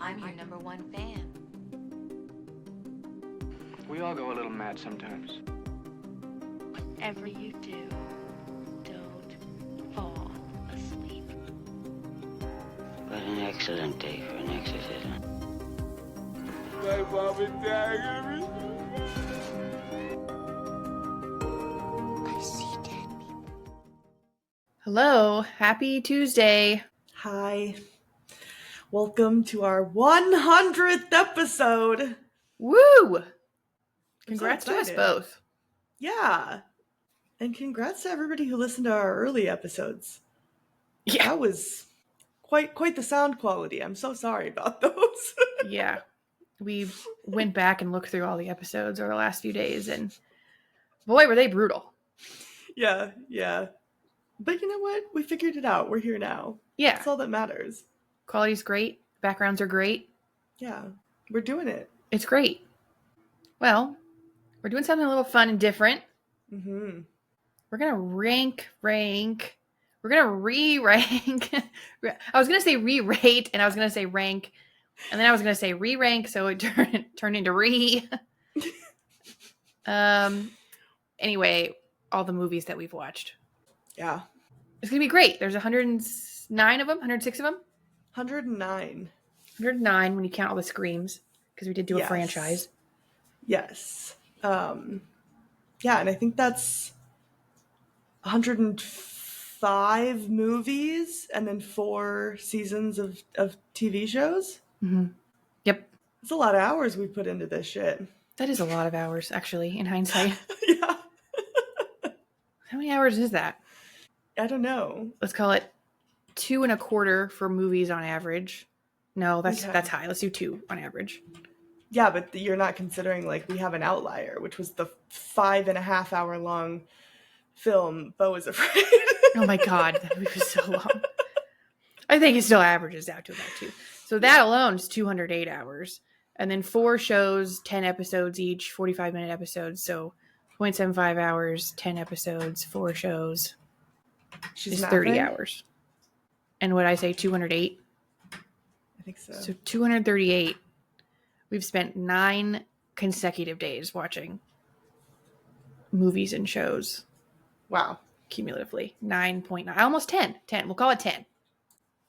I'm your number one fan. We all go a little mad sometimes. Whatever you do, don't fall asleep. What an excellent day for an exorcism. My mom and dad I see dead people. Hello, happy Tuesday. Hi. Welcome to our 100th episode. Woo! Congrats to us excited. both. Yeah. And congrats to everybody who listened to our early episodes. Yeah. That was quite the sound quality. I'm so sorry about those. Yeah. We went back and looked through all the episodes over the last few days, and boy, were they brutal. Yeah. But you know what? We figured it out. We're here now. Yeah. That's all that matters. Quality's great. Backgrounds are great. Yeah. We're doing it. It's great. Well, we're doing something a little fun and different. Mm-hmm. We're going to rank. We're going to re-rank. I was going to say re-rate, and I was going to say rank. And then I was going to say re-rank, so it turned into re. Anyway, all the movies that we've watched. Yeah. It's going to be great. There's 109 of them, 106 of them. 109. 109 when you count all the Screams, because we did do a Yes. franchise. Yes. Yeah, and I think that's 105 movies and then 4 seasons of TV shows. Mm-hmm. Yep. It's a lot of hours we put into this shit. That is a lot of hours, actually, in hindsight. Yeah. How many hours is that? I don't know. Let's call it 2.25 for movies on average. No, that's Okay. that's high. Let's do 2 on average. Yeah, but you're not considering, like, we have an outlier, which was the 5.5 hour long film, Beau is Afraid. Oh my God, that movie was so long. I think it still averages out to about 2. So that alone is 208 hours. And then 4 shows, 10 episodes each, 45-minute episodes. So 0.75 hours, 10 episodes, 4 shows She's is not 30 right? hours. And what I say, 208? I think so. So 238. We've spent 9 consecutive days watching movies and shows Wow. cumulatively. 9.9. Almost 10. 10. We'll call it 10.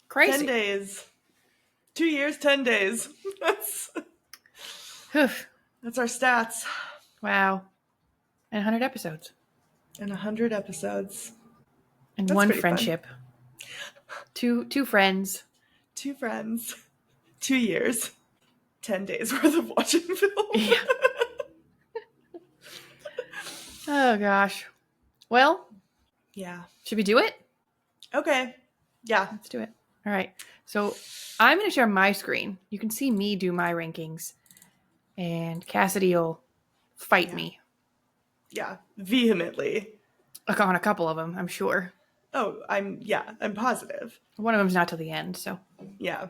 Crazy. 10 days. 2 years, 10 days. Whew. That's our stats. Wow. And 100 episodes. And 100 episodes. And That's one pretty fun. friendship. Two friends. 2 friends. 2 years. 10 days worth of watching film. Yeah. Oh, gosh. Well, Yeah. should we do it? Okay. Yeah. Let's do it. All right. So I'm going to share my screen. You can see me do my rankings. And Cassidy will fight Yeah. me Yeah. Vehemently. on a couple of them, I'm sure. Oh, I'm positive. One of them's not till the end, so. Yeah.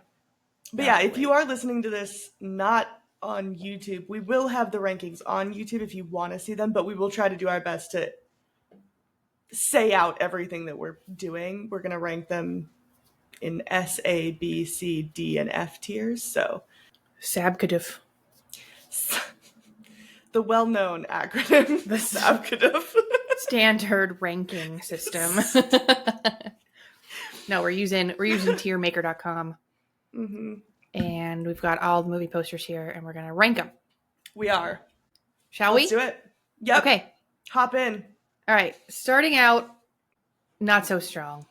But yeah, if you are listening to this not on YouTube, we will have the rankings on YouTube if you want to see them, but we will try to do our best to say out everything that we're doing. We're going to rank them in S, A, B, C, D, and F tiers. So Sabkatif. the well-known acronym, the SABCDF. Standard ranking system. No, we're using tiermaker.com. Mm-hmm. And we've got all the movie posters here, and we're going to rank them. We are. Shall Let's we? do it. Yep. Okay. Hop in. All right. Starting out, not so strong.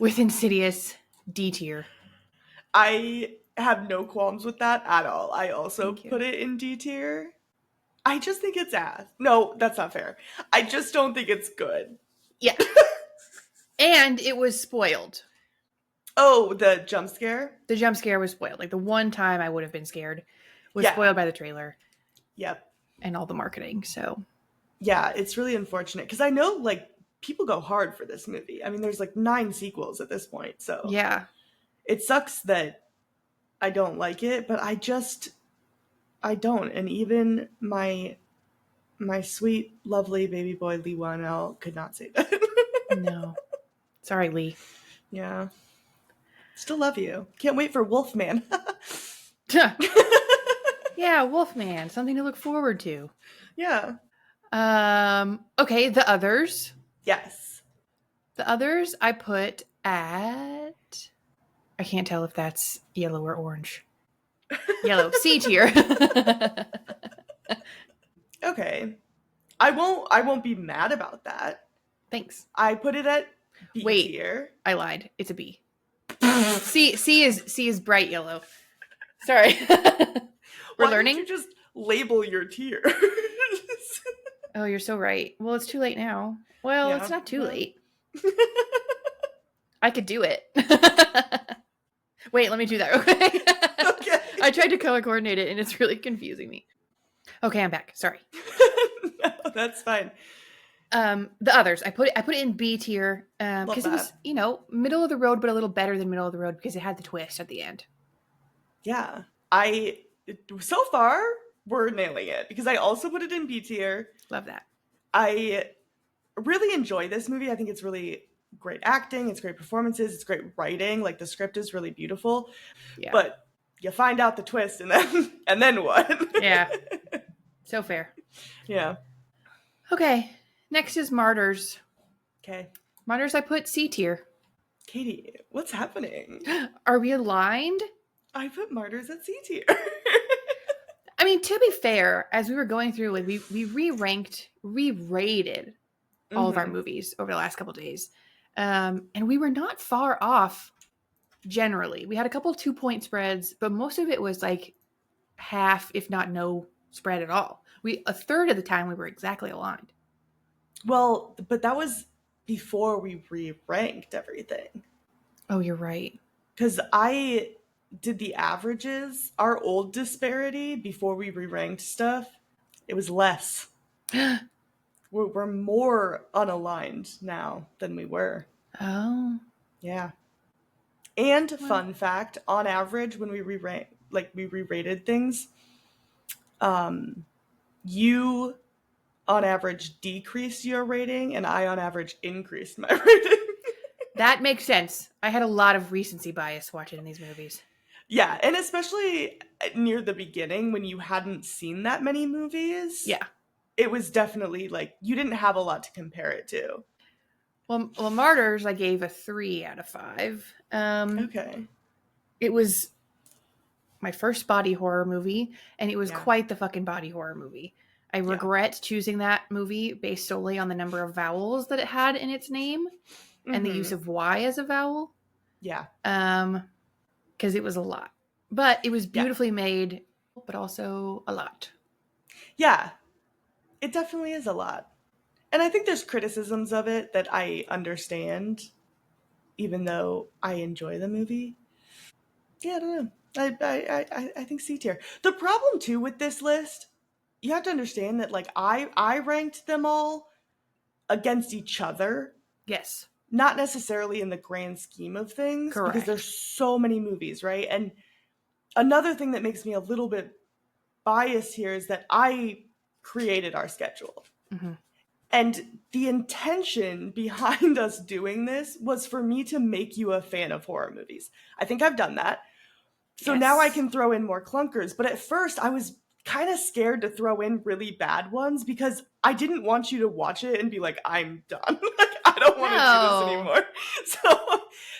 With Insidious, D tier. I have no qualms with that at all. I also Thank you. put it in D tier. I just think it's ass. No, that's not fair. I just don't think it's good. Yeah. And it was spoiled. Oh, the jump scare? The jump scare was spoiled. Like the one time I would have been scared was Yeah. spoiled by the trailer Yep. and all the marketing. So Yeah, it's really unfortunate because I know, like, people go hard for this movie. I mean, there's like 9 sequels at this point, so yeah. it sucks that I don't like it, but I don't. And even my sweet, lovely baby boy Lee Wanell could not say that. No. Sorry, Lee. Yeah. Still love you. Can't wait for Wolfman. Yeah, Wolfman, something to look forward to. Yeah. Okay, The Others. Yes. The Others I put at, I can't tell if that's yellow or orange. Yellow, C tier. Okay. I won't be mad about that. Thanks. I put it at B Wait. tier. I lied. It's a B. C is bright yellow. Sorry. We're Why learning. don't you just label your tier? Oh, you're so right. Well, it's too late now. Well, Yeah. it's not too late. I could do it. Wait, let me do that. Okay. Okay. I tried to color coordinate it and it's really confusing me. Okay, I'm back. Sorry. No, that's fine. The Others. I put it in B tier because it was, that. middle of the road, but a little better than middle of the road because it had the twist at the end. Yeah. So far, we're nailing it because I also put it in B tier. Love that. I really enjoy this movie. I think it's really great acting. It's great performances. It's great writing. Like the script is really beautiful. Yeah. But you find out the twist and then what? Yeah. So fair. Yeah. Okay. Next is Martyrs. Okay. Martyrs I put C tier. Katie, what's happening? Are we aligned? I put Martyrs at C tier. I mean, to be fair, as we were going through, like we re-rated all of our movies over the last couple of days. And we were not far off generally. We had a couple 2-point spreads, but most of it was like half, if not no spread at all. A third of the time we were exactly aligned. Well, but that was before we re-ranked everything. Oh, you're right. Because I did the averages, our old disparity before we re-ranked stuff, it was less. We're more unaligned now than we were. Oh. Yeah. And fun fact, on average, when we re-rated things, you on average decreased your rating and I on average increased my rating. That makes sense. I had a lot of recency bias watching these movies. Yeah, and especially near the beginning when you hadn't seen that many movies. Yeah. It was definitely like you didn't have a lot to compare it to. Well, Martyrs I gave a 3 out of 5. Okay. It was my first body horror movie, and it was Yeah. quite the fucking body horror movie. I regret choosing that movie based solely on the number of vowels that it had in its name and the use of Y as a vowel. Yeah. Because it was a lot. But it was beautifully made, but also a lot. Yeah. It definitely is a lot. And I think there's criticisms of it that I understand, even though I enjoy the movie. Yeah, I don't know. I think C tier. The problem too with this list, you have to understand that like I ranked them all against each other. Yes. Not necessarily in the grand scheme of things. Correct. Because there's so many movies, right? And another thing that makes me a little bit biased here is that I created our schedule. Mm-hmm. And the intention behind us doing this was for me to make you a fan of horror movies. I think I've done that. So now I can throw in more clunkers. But at first, I was kind of scared to throw in really bad ones because I didn't want you to watch it and be like, I'm done. Like, I don't want to do this anymore.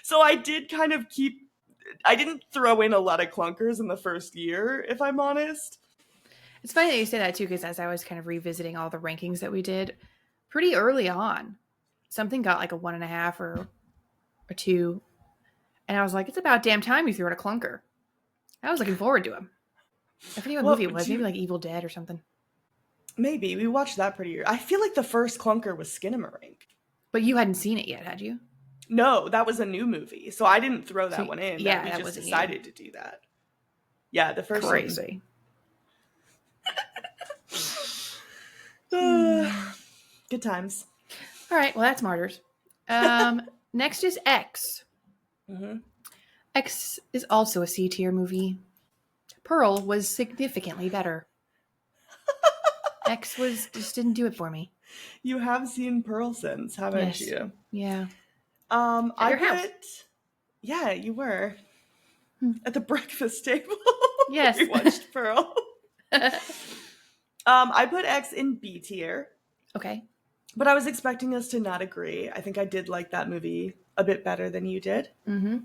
So I did kind of I didn't throw in a lot of clunkers in the first year, if I'm honest. It's funny that you say that too, because as I was kind of revisiting all the rankings that we did pretty early on, something got like a 1.5 or a 2. And I was like, it's about damn time you threw out a clunker. I was looking forward to him. I forget what movie it was. Maybe like Evil Dead or something. Maybe. We watched that pretty early. I feel like the first clunker was Skinamarink. But you hadn't seen it yet, had you? No, that was a new movie. So I didn't throw that one in. Yeah, we that just wasn't decided to do that. Yeah, the first Crazy. one. Good times. All right, well, that's Martyrs. Next is X. Mm-hmm. X is also a C tier movie. Pearl was significantly better. X just didn't do it for me. You have seen Pearl since, haven't you? Yeah. I put. Yeah, you were at the breakfast table. Yes. We watched Pearl. I put X in B tier, Okay. but I was expecting us to not agree. I think I did like that movie a bit better than you did. Mm-hmm.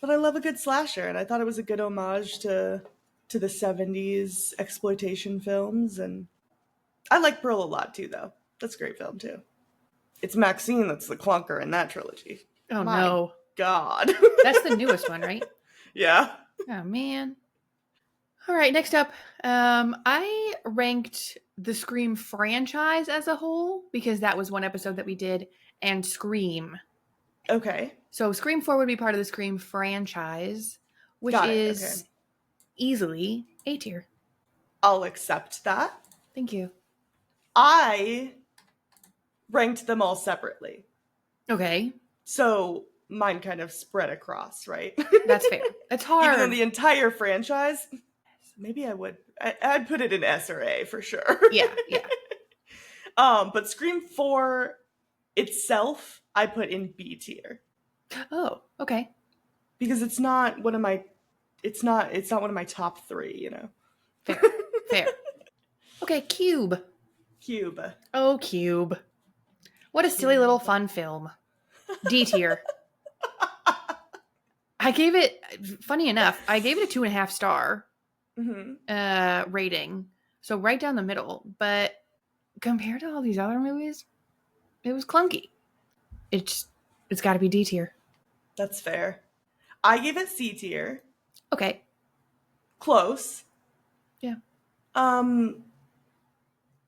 But I love a good slasher, and I thought it was a good homage to the 70s exploitation films, and I like Pearl a lot too, though. That's a great film too. It's Maxine that's the clunker in that trilogy. Oh, My no. God. That's the newest one, right? Yeah. Oh, man. All right, next up. I ranked the Scream franchise as a whole because that was one episode that we did, and Scream. Okay. So Scream 4 would be part of the Scream franchise, which Got it, is okay. easily A tier. I'll accept that. Thank you. I ranked them all separately. Okay. So mine kind of spread across, right? That's fair. It's hard. Even though the entire franchise, maybe I'd put it in S or A for sure. Yeah. But Scream 4 itself, I put in B tier. Oh, okay. Because it's not one of my one of my top 3, you know. Fair. Okay, Cube. Cube. Oh, Cube. What a silly little fun film. D tier. I gave it, funny enough, I gave it a 2.5 star rating. So right down the middle. But compared to all these other movies, it was clunky. It's got to be D tier. That's fair. I gave it C tier. Okay. Close. Yeah.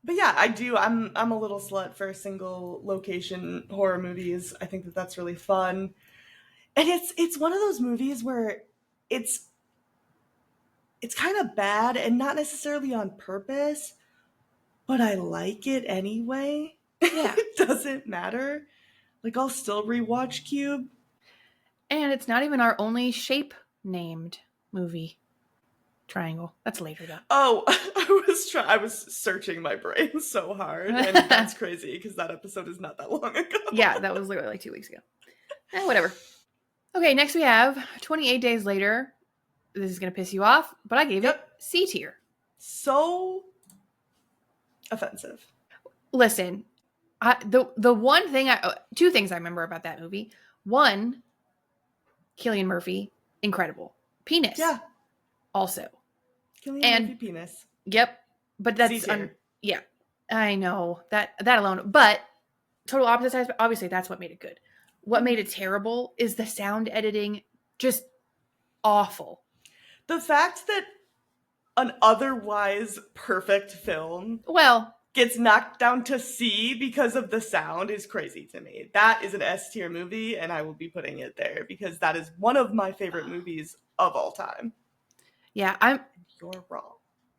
But yeah, I do. I'm a little slut for single location horror movies. I think that that's really fun. And it's one of those movies where it's kind of bad and not necessarily on purpose, but I like it anyway. Yeah. It doesn't matter. Like, I'll still rewatch Cube. And it's not even our only shape named movie. Triangle. That's later though. Oh, I was searching my brain so hard, and that's crazy because that episode is not that long ago. Yeah, that was literally like 2 weeks ago. Whatever. Okay, next we have 28 Days Later. This is going to piss you off, but I gave it C tier. So offensive. Listen, the one thing two things I remember about that movie. One, Cillian Murphy, incredible. Penis. Yeah. Also. Cillian Murphy penis. Yep. But that's yeah. I know. That alone. But total opposite sides, but obviously that's what made it good. What made it terrible is the sound editing, just awful. The fact that an otherwise perfect film gets knocked down to C because of the sound is crazy to me. That is an S tier movie, and I will be putting it there because that is one of my favorite movies of all time. Yeah, You're wrong.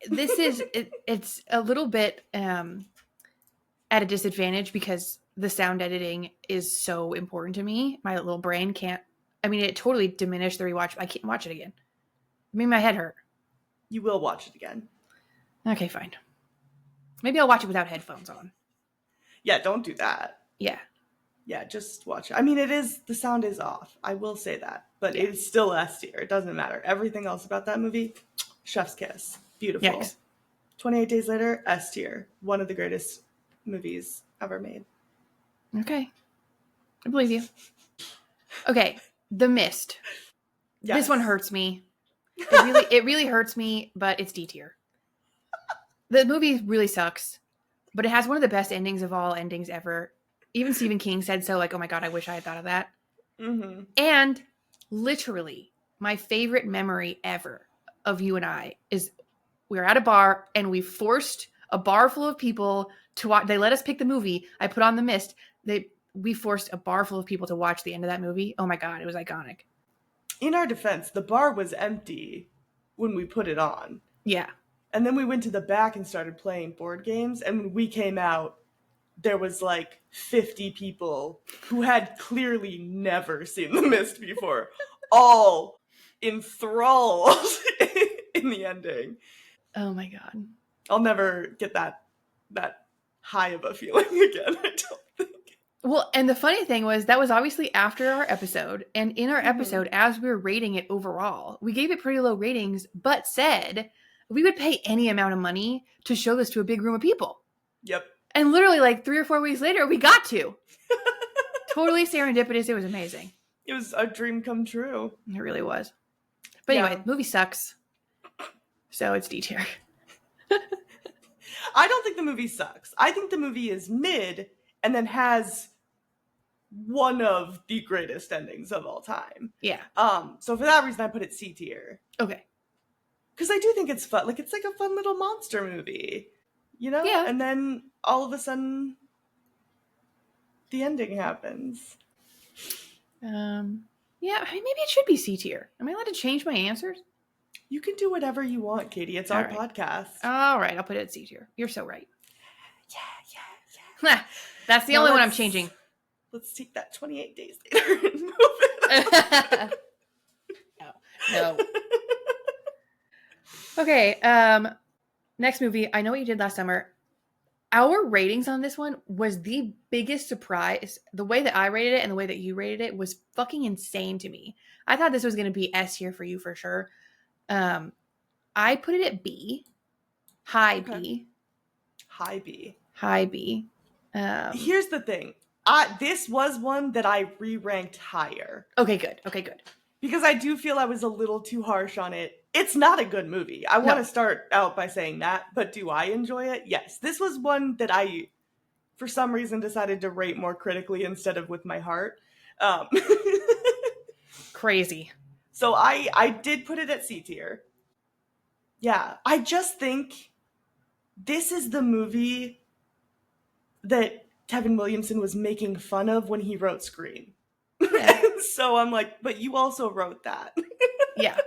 This is it's a little bit at a disadvantage because the sound editing is so important to me. My little brain can't. I mean, it totally diminished the rewatch. I can't watch it again. I mean, my head hurt. You will watch it again. Okay, fine. Maybe I'll watch it without headphones on. Yeah, don't do that. Yeah. Yeah, just watch it. I mean, the sound is off. I will say that. But it's still S tier. It doesn't matter. Everything else about that movie, chef's kiss. Beautiful. Yikes. 28 Days Later, S tier. One of the greatest movies ever made. Okay. I believe you. Okay. The Mist. Yes. This one hurts me. It really hurts me, but it's D tier. The movie really sucks, but it has one of the best endings of all endings ever. Even Stephen King said so, like, oh my God, I wish I had thought of that. Mm-hmm. And literally, my favorite memory ever of you and I is we were at a bar and we forced a bar full of people to watch. They let us pick the movie. I put on The Mist. We forced a bar full of people to watch the end of that movie. Oh my God, it was iconic. In our defense, the bar was empty when we put it on. Yeah. And then we went to the back and started playing board games. And when we came out, there was like 50 people who had clearly never seen The Mist before, all enthralled in the ending. Oh my God. I'll never get that high of a feeling again, I don't think. Well, and the funny thing was that was obviously after our episode. And in our episode, as we were rating it overall, we gave it pretty low ratings, but said we would pay any amount of money to show this to a big room of people. Yep. And literally like 3 or 4 weeks later, we got to. Totally serendipitous. It was amazing. It was a dream come true. It really was. But anyway, the movie sucks. So it's D tier. I don't think the movie sucks. I think the movie is mid and then has one of the greatest endings of all time. Yeah. So for that reason, I put it C tier. Okay. Because I do think it's fun. Like, it's like a fun little monster movie. You know? Yeah. And then all of a sudden, the ending happens. Yeah, I mean, maybe it should be C tier. Am I allowed to change my answers? You can do whatever you want, Katie. It's our podcast. All right, I'll put it at C tier. You're so right. Yeah. That's the Now only one I'm let's- changing. Let's take that 28 days later and move it. No. Okay, next movie. I know what you did last summer. Our ratings on this one was the biggest surprise. The way that I rated it and the way that you rated it was fucking insane to me. I thought this was going to be S tier for you for sure. I put it at B. High B. High B. High B. Here's the thing. This was one that I re-ranked higher. Okay, good. Because I do feel I was a little too harsh on it. It's not a good movie. I want to start out by saying that, but do I enjoy it? Yes. This was one that I, for some reason, decided to rate more critically instead of with my heart. Crazy. So I did put it at C tier. Yeah. I just think this is the movie that Kevin Williamson was making fun of when he wrote Scream. Yeah. So I'm like, but you also wrote that. Yeah.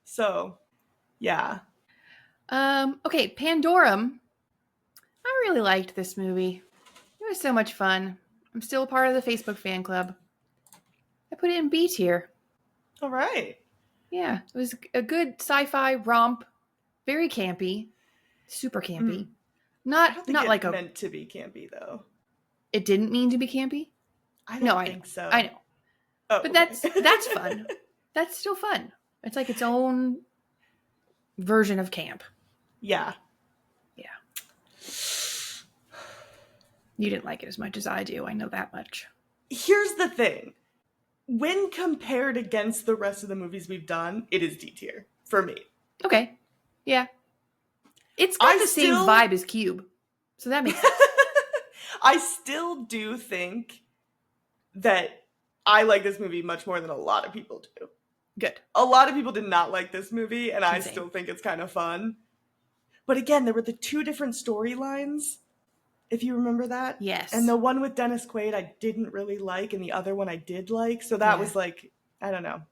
So, yeah. Okay, Pandorum. I really liked this movie. It was so much fun. I'm still a part of the Facebook fan club. I put it in B tier. All right. Yeah, it was a good sci-fi romp. Very campy. Super campy. I don't think Not it like meant to be campy, though. It didn't mean to be campy? I don't think know. so. I know. Oh, But okay. that's fun. That's still fun. It's like its own version of camp. Yeah. You didn't like it as much as I do. I know that much. Here's the thing. When compared against the rest of the movies we've done, it is D tier for me. Okay. Yeah. It's got the same vibe as Cube. So that makes sense. I still do think that I like this movie much more than a lot of people do. Good. A lot of people did not like this movie, and I Insane. still think it's kind of fun. But again, there were the two different storylines, if you remember that. Yes. And the one with Dennis Quaid I didn't really like, and the other one I did like. So that was like, I don't know.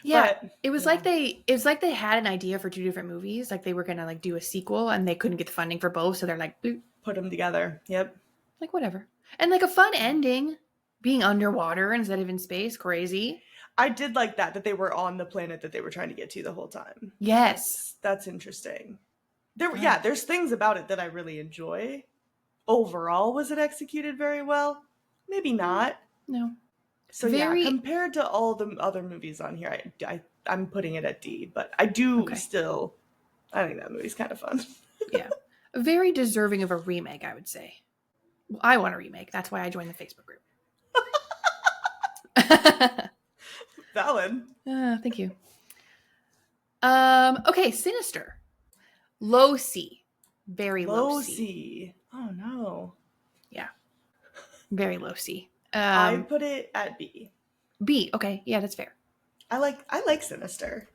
Yeah. But, it was like they had an idea for 2 different movies. Like they were gonna like do a sequel and they couldn't get the funding for both, so they're like, boop. Put them together. Yep. Like whatever. And like a fun ending. Being underwater instead of in space. Crazy. I did like that they were on the planet that they were trying to get to the whole time. Yes. That's interesting. There's things about it that I really enjoy. Overall, was it executed very well? Maybe not. No. So compared to all the other movies on here, I'm putting it at D, but I do still, I think that movie's kind of fun. Yeah. Very deserving of a remake, I would say. Well, I want a remake. That's why I joined the Facebook group. Valid. Thank you. Okay, Sinister. Low C. Very low C. C. Oh no. Yeah. Very low C. I put it at B. B. Okay. Yeah, that's fair. I like Sinister.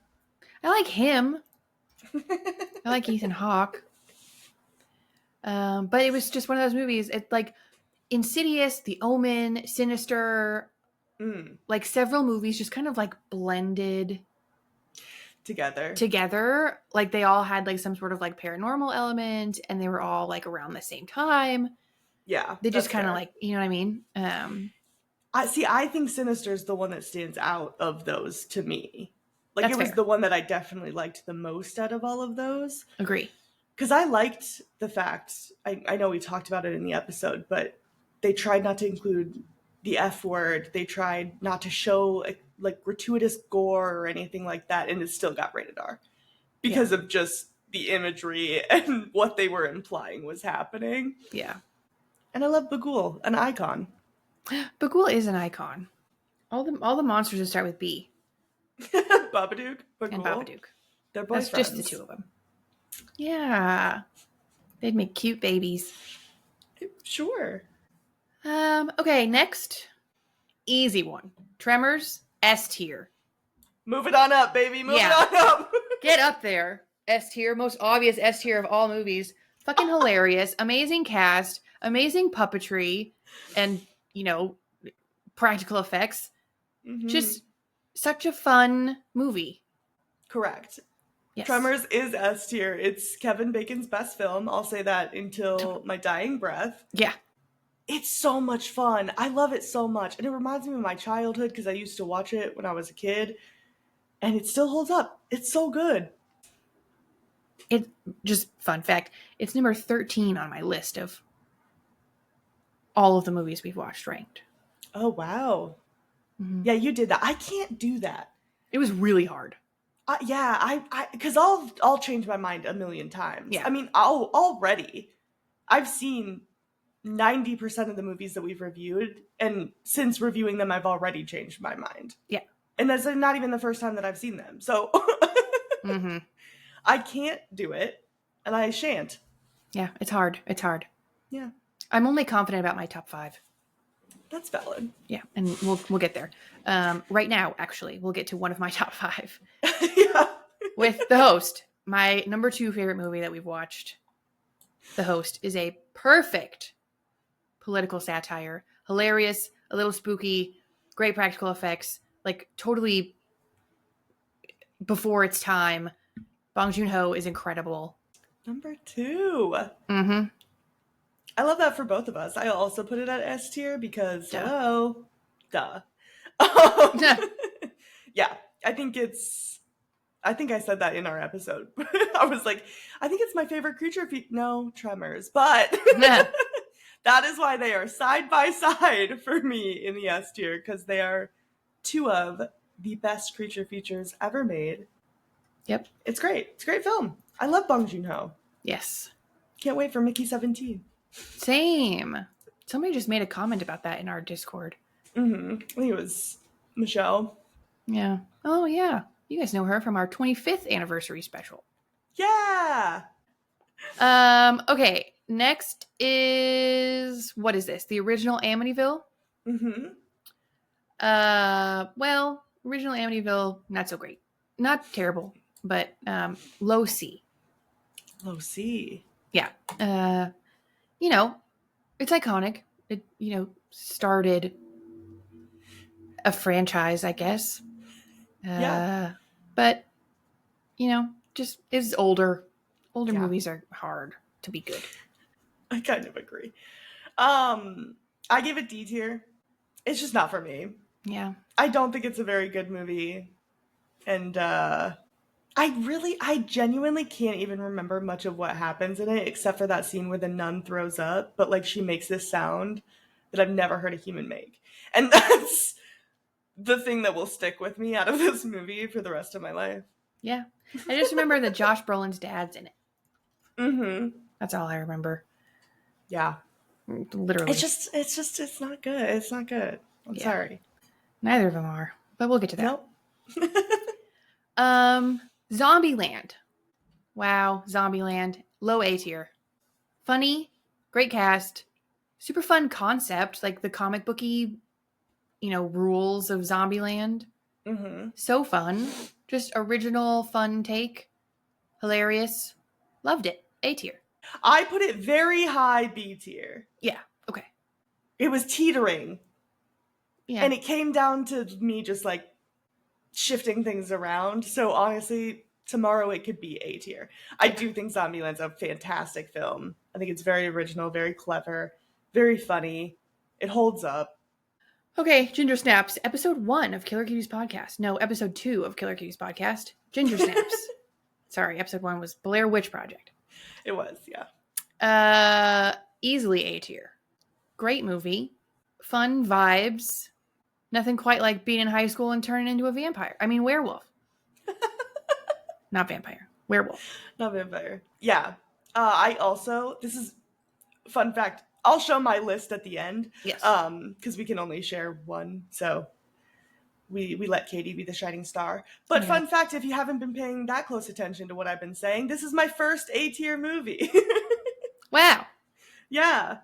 I like him. I like Ethan Hawke. But it was just one of those movies. It's like Insidious, The Omen, Sinister, like several movies just kind of like blended together. Like they all had like some sort of like paranormal element and they were all like around the same time. Yeah. They just kind of like, you know what I mean? I think Sinister is the one that stands out of those to me. Like That's it was fair. the one that I definitely liked the most out of all of those. Agree. Because I liked the fact, I know we talked about it in the episode, but They tried not to include the F word. They tried not to show like gratuitous gore or anything like that, and it still got rated R because of just the imagery and what they were implying was happening. Yeah. And I love Bagul, an icon. Bagul is an icon. All the monsters that start with B. Babadook, Bagul. And Babadook. They're boyfriends. That's just the two of them. Yeah. They'd make cute babies. Sure. Okay, next. Easy one. Tremors, S tier. Move it on up, baby. Move it on up. Get up there. S tier. Most obvious S tier of all movies. Fucking hilarious. Amazing cast. Amazing puppetry. And, practical effects. Mm-hmm. Just such a fun movie. Correct. Yes. Tremors is S tier. It's Kevin Bacon's best film. I'll say that until my dying breath. Yeah. It's so much fun. I love it so much. And it reminds me of my childhood because I used to watch it when I was a kid. And it still holds up. It's so good. It just fun fact. It's number 13 on my list of all of the movies we've watched ranked. Oh, wow. Mm-hmm. Yeah, you did that. I can't do that. It was really hard. Because I'll change my mind a million times. Yeah. I mean, I've seen 90% of the movies that we've reviewed, and since reviewing them, I've already changed my mind. Yeah. And that's not even the first time that I've seen them. So Mm-hmm. I can't do it, and I shan't. Yeah, it's hard. It's hard. Yeah. I'm only confident about my top 5. That's valid. Yeah, and we'll get there. Right now, actually, we'll get to one of my top 5 Yeah. with The Host. My number 2 favorite movie that we've watched. The Host is a perfect political satire, hilarious, a little spooky, great practical effects, like totally before its time. Bong Joon-ho is incredible. Number 2. Mm-hmm. I love that for both of us. I also put it at S tier because, duh. Yeah, I think I said that in our episode. I was like, I think it's my favorite creature no, Tremors. But that is why they are side by side for me in the S tier, because they are 2 of the best creature features ever made. Yep. It's great. It's a great film. I love Bong Joon-ho. Yes. Can't wait for Mickey 17. Same. Somebody just made a comment about that in our Discord. Mm-hmm. I think it was Michelle. Yeah. Oh, yeah. You guys know her from our 25th anniversary special. Yeah. Okay. Next is, what is this? The original Amityville? Mm-hmm. Well, original Amityville, not so great. Not terrible, but low C. Low C. Yeah. It's iconic. It, started a franchise, I guess. Yeah. But, just is older. Older Yeah. movies are hard to be good. I kind of agree. I give it D tier. It's just not for me. Yeah. I don't think it's a very good movie. And I genuinely can't even remember much of what happens in it, except for that scene where the nun throws up, but like she makes this sound that I've never heard a human make. And that's the thing that will stick with me out of this movie for the rest of my life. Yeah. I just remember that Josh Brolin's dad's in it. Mm-hmm. That's all I remember. Yeah. Literally. It's not good. It's not good. I'm sorry. Neither of them are, but we'll get to that. Nope. Zombieland. Wow, Zombieland. Low A tier. Funny, great cast, super fun concept, like the comic booky, rules of Zombieland. Mm-hmm. So fun. Just original, fun take. Hilarious. Loved it. A tier. I put it very high B tier. Yeah, okay. It was teetering. Yeah. And it came down to me just like shifting things around. So honestly, tomorrow it could be A tier. I do think Zombieland's a fantastic film. I think it's very original, very clever, very funny. It holds up. Okay, Ginger Snaps, episode 1 of Killer Cuties Podcast. No, episode 2 of Killer Cuties Podcast. Ginger Snaps. Sorry, episode 1 was Blair Witch Project. It was, yeah. Easily A tier. Great movie. Fun vibes. Nothing quite like being in high school and turning into a vampire. I mean, werewolf. Not vampire. Werewolf. Not vampire. Yeah. This is fun fact. I'll show my list at the end. Yes. Because we can only share one. So we let Katie be the shining star. But fun fact, if you haven't been paying that close attention to what I've been saying, this is my first A-tier movie. Wow. Yeah.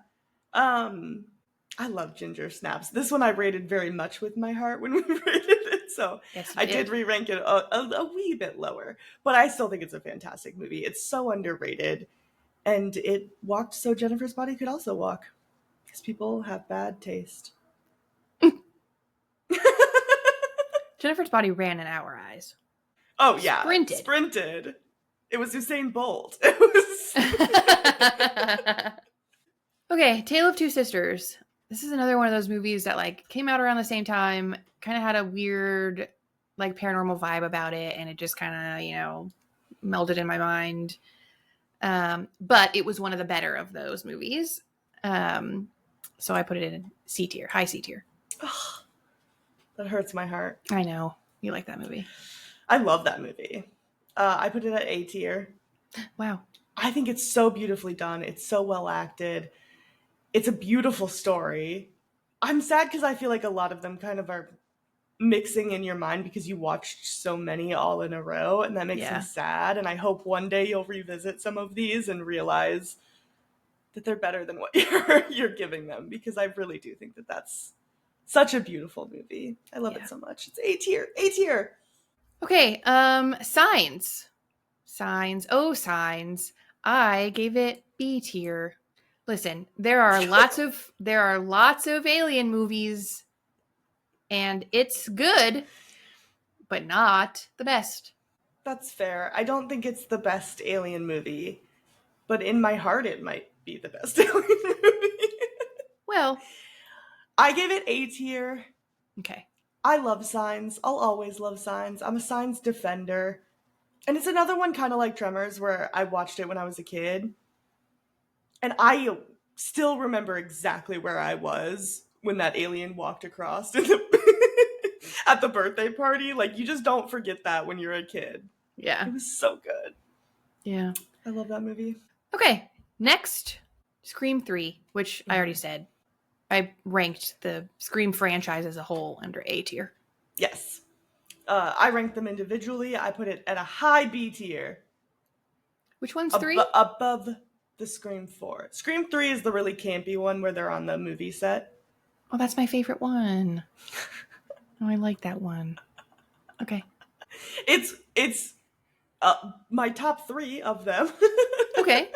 I love Ginger Snaps. This one I rated very much with my heart when we rated it. So Yes, I did re-rank it a wee bit lower. But I still think it's a fantastic movie. It's so underrated. And it walked so Jennifer's body could also walk. Because people have bad taste. Jennifer's body ran in our eyes. Oh, yeah. Sprinted. It was Usain Bolt. It was... Okay, Tale of Two Sisters. This is another one of those movies that like came out around the same time, kind of had a weird like paranormal vibe about it, and it just kind of, you know, melded in my mind. But it was one of the better of those movies. So I put it in C tier, high C tier. Oh, that hurts my heart. I know. You like that movie. I love that movie. I put it at A tier. Wow. I think it's so beautifully done. It's so well acted. It's a beautiful story. I'm sad because I feel like a lot of them kind of are mixing in your mind because you watched so many all in a row, and that makes me sad. And I hope one day you'll revisit some of these and realize that they're better than what you're giving them, because I really do think that that's such a beautiful movie. I love it so much. It's A tier. A tier. Okay, Signs. Oh, Signs. I gave it B tier. Listen, there are lots of alien movies, and it's good, but not the best. That's fair. I don't think it's the best alien movie, but in my heart it might be the best alien movie. Well, I give it A tier. Okay. I love Signs. I'll always love Signs. I'm a Signs defender. And it's another one kind of like Tremors, where I watched it when I was a kid. And I still remember exactly where I was when that alien walked across at the birthday party. Like, you just don't forget that when you're a kid. Yeah. It was so good. Yeah. I love that movie. Okay. Next, Scream 3, which I already said. I ranked the Scream franchise as a whole under A tier. Yes. I ranked them individually. I put it at a high B tier. Which one's 3? Above the Scream 4. Scream 3 is the really campy one where they're on the movie set. Oh, that's my favorite one. Oh, I like that one. Okay. It's my top 3 of them. Okay.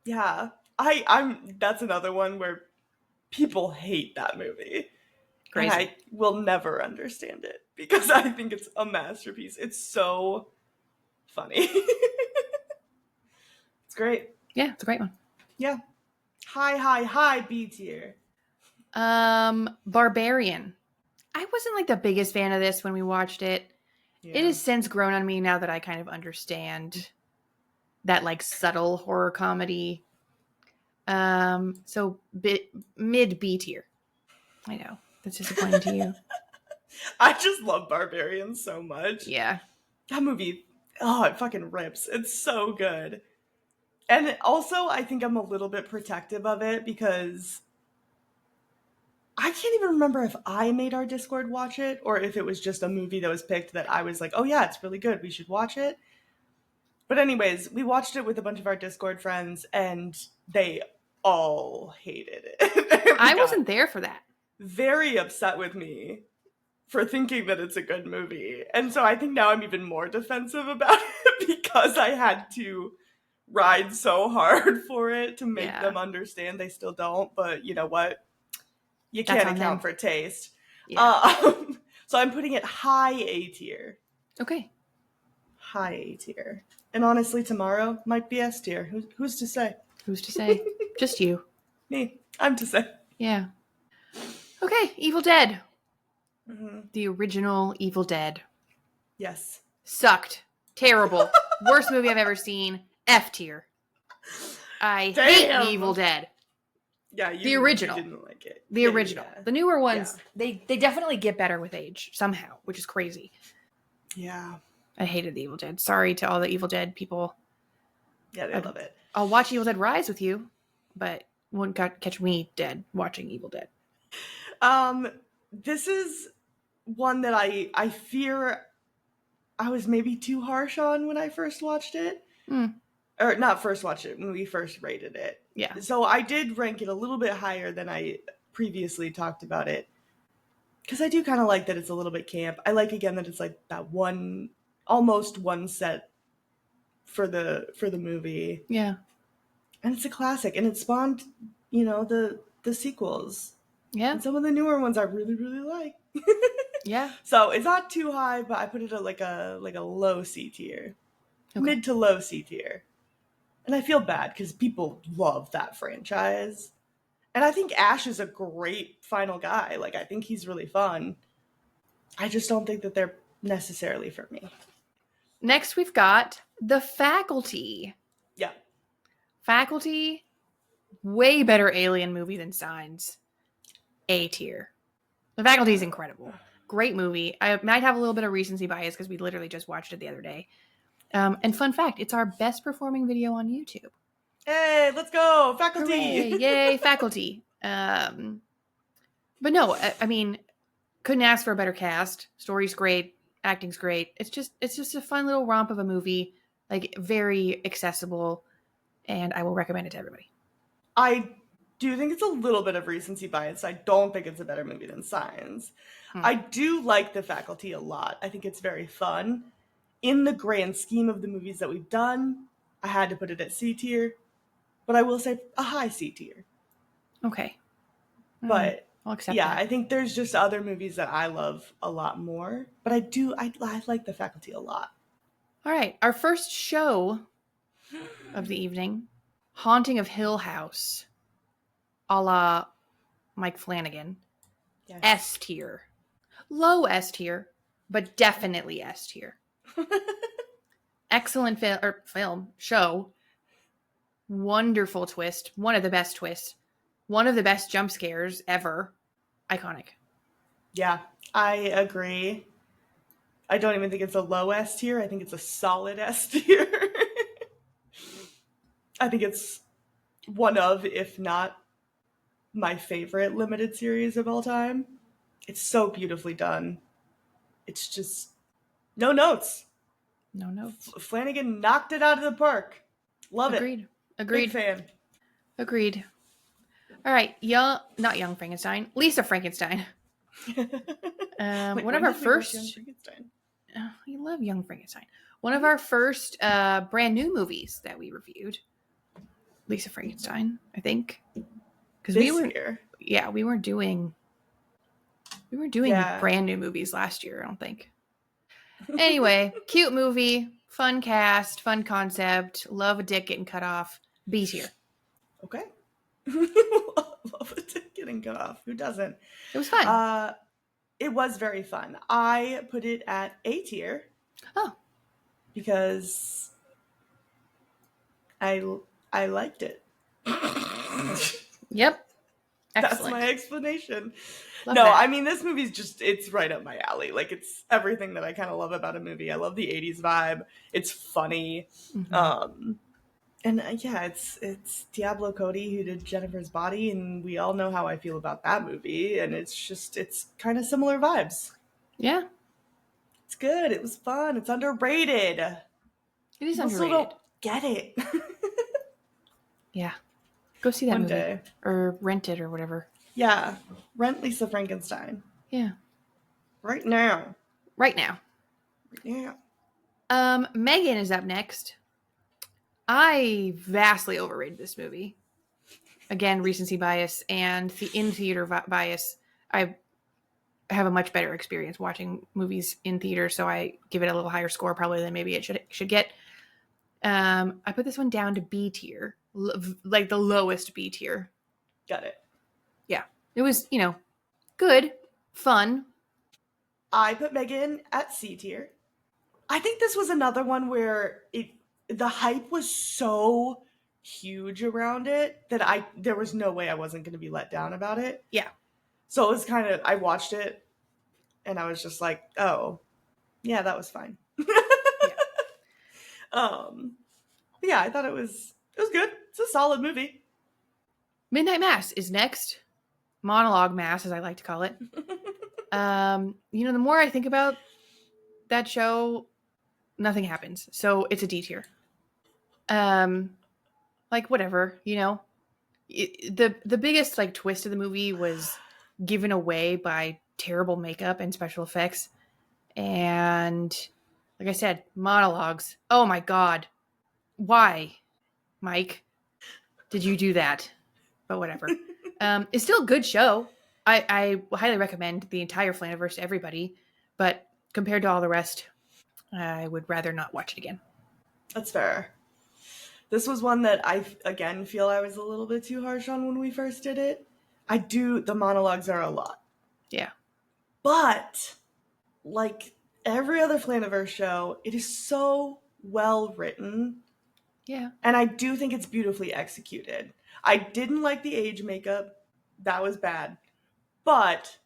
Yeah. That's another one where people hate that movie. Crazy. And I will never understand it because I think it's a masterpiece. It's so funny. It's great. Yeah, it's a great one. Yeah. High B tier. Barbarian. I wasn't like the biggest fan of this when we watched it. Yeah. It has since grown on me now that I kind of understand that like subtle horror comedy. So mid B tier. I know. That's disappointing to you. I just love Barbarian so much. Yeah. That movie, it fucking rips. It's so good. And also, I think I'm a little bit protective of it because I can't even remember if I made our Discord watch it or if it was just a movie that was picked that I was like, oh yeah, it's really good. We should watch it. But anyways, we watched it with a bunch of our Discord friends and they all hated it. I wasn't there for that. Very upset with me for thinking that it's a good movie. And so I think now I'm even more defensive about it because I had to ride so hard for it to make them understand. They still don't, but you know what? You can't account for taste. Yeah. So I'm putting it high A tier. Okay. High A tier. And honestly, tomorrow might be S tier. Who's to say? Who's to say? Just you. Me. I'm to say. Yeah. Okay, Evil Dead. Mm-hmm. The original Evil Dead. Yes. Sucked. Terrible. Worst movie I've ever seen. F tier. I Damn. hate The Evil Dead. Yeah, The original. You didn't like it. The original. Yeah. The newer ones, they definitely get better with age somehow, which is crazy. Yeah. I hated The Evil Dead. Sorry to all the Evil Dead people. Yeah, they love it. I'll watch Evil Dead Rise with you, but won't catch me dead watching Evil Dead. This is one that I fear I was maybe too harsh on when I first watched it. Or not first watched it, when we first rated it. Yeah. So I did rank it a little bit higher than I previously talked about it. Because I do kind of like that it's a little bit camp. I like, again, that it's like that almost one set for the movie. Yeah. And it's a classic. And it spawned, the sequels. Yeah. And some of the newer ones I really, really like. Yeah. So it's not too high, but I put it at like a low C tier. Okay. Mid to low C tier. And I feel bad because people love that franchise. And I think Ash is a great final guy. Like, I think he's really fun. I just don't think that they're necessarily for me. Next, we've got The Faculty. Yeah. Faculty, way better alien movie than Signs. A tier. The Faculty is incredible. Great movie. I might have a little bit of recency bias because we literally just watched it the other day. And fun fact, it's our best performing video on YouTube. Hey, let's go! Faculty! Hooray, yay, Faculty. But no, I mean, couldn't ask for a better cast. Story's great. Acting's great. It's just a fun little romp of a movie. Like, very accessible. And I will recommend it to everybody. I do think it's a little bit of recency bias. I don't think it's a better movie than Signs. I do like The Faculty a lot. I think it's very fun. In the grand scheme of the movies that we've done, I had to put it at C tier. But I will say a high C tier. Okay. But I'll accept yeah, that. I think there's just other movies that I love a lot more. But I like The Faculty a lot. All right. Our first show of the evening, Haunting of Hill House, a la Mike Flanagan. Yes. S tier. Low S tier, but definitely S tier. Excellent show. Wonderful twist. One of the best twists. One of the best jump scares ever. Iconic. Yeah, I agree. I don't even think it's a low S tier. I think it's a solid S tier. I think it's one of, if not my favorite limited series of all time. It's so beautifully done. It's just no notes. No notes. Flanagan knocked it out of the park. Love Agreed. it. Agreed. Big fan. Agreed. All right. Not Young Frankenstein. Lisa Frankenstein. Wait, One of when our did we watch first. Young Frankenstein? We love Young Frankenstein. One of our first brand new movies that we reviewed. Lisa Frankenstein, I think. Because This year. Yeah, we weren't doing brand new movies last year, I don't think. Anyway, cute movie, fun cast, fun concept, love a dick getting cut off. B tier. Okay. Love it getting cut off. Who doesn't? It was fun. It was very fun. I put it at A tier. Oh. Because I liked it. Yep. That's Excellent. my explanation. Love No, that. I mean, this movie's it's right up my alley. Like, it's everything that I kind of love about a movie. I love the 80s vibe. It's funny. Mhm. And yeah, it's Diablo Cody who did Jennifer's Body, and we all know how I feel about that movie. And it's kind of similar vibes. Yeah. It's good. It was fun. It's underrated. It is People still underrated. don't get it. Yeah. Go see that One movie. day. Or rent it or whatever. Yeah. Rent Lisa Frankenstein. Yeah. Right now. Right now. Yeah. Megan is up next. I vastly overrated this movie. Again, recency bias and the in-theater bias. I have a much better experience watching movies in theater, so I give it a little higher score probably than maybe it should get. I put this one down to B tier, like the lowest B tier. Got it. Yeah, it was good, fun. I put Megan at C tier. I think this was another one where the hype was so huge around it that there was no way I wasn't going to be let down about it. Yeah. So it was kind of, I watched it and I was just like, oh, yeah, that was fine. But yeah, I thought it was good. It's a solid movie. Midnight Mass is next. Monologue Mass, as I like to call it. The more I think about that show, nothing happens. So it's a D tier. Whatever, the biggest like twist of the movie was given away by terrible makeup and special effects. And like I said, monologues. Oh my God. Why, Mike, did you do that? But whatever. It's still a good show. I highly recommend the entire Flaniverse to everybody. But compared to all the rest, I would rather not watch it again. That's fair. This was one that I, again, feel I was a little bit too harsh on when we first did it. The monologues are a lot. Yeah. But, like every other Flaniverse show, it is so well written. Yeah. And I do think it's beautifully executed. I didn't like the age makeup. That was bad. But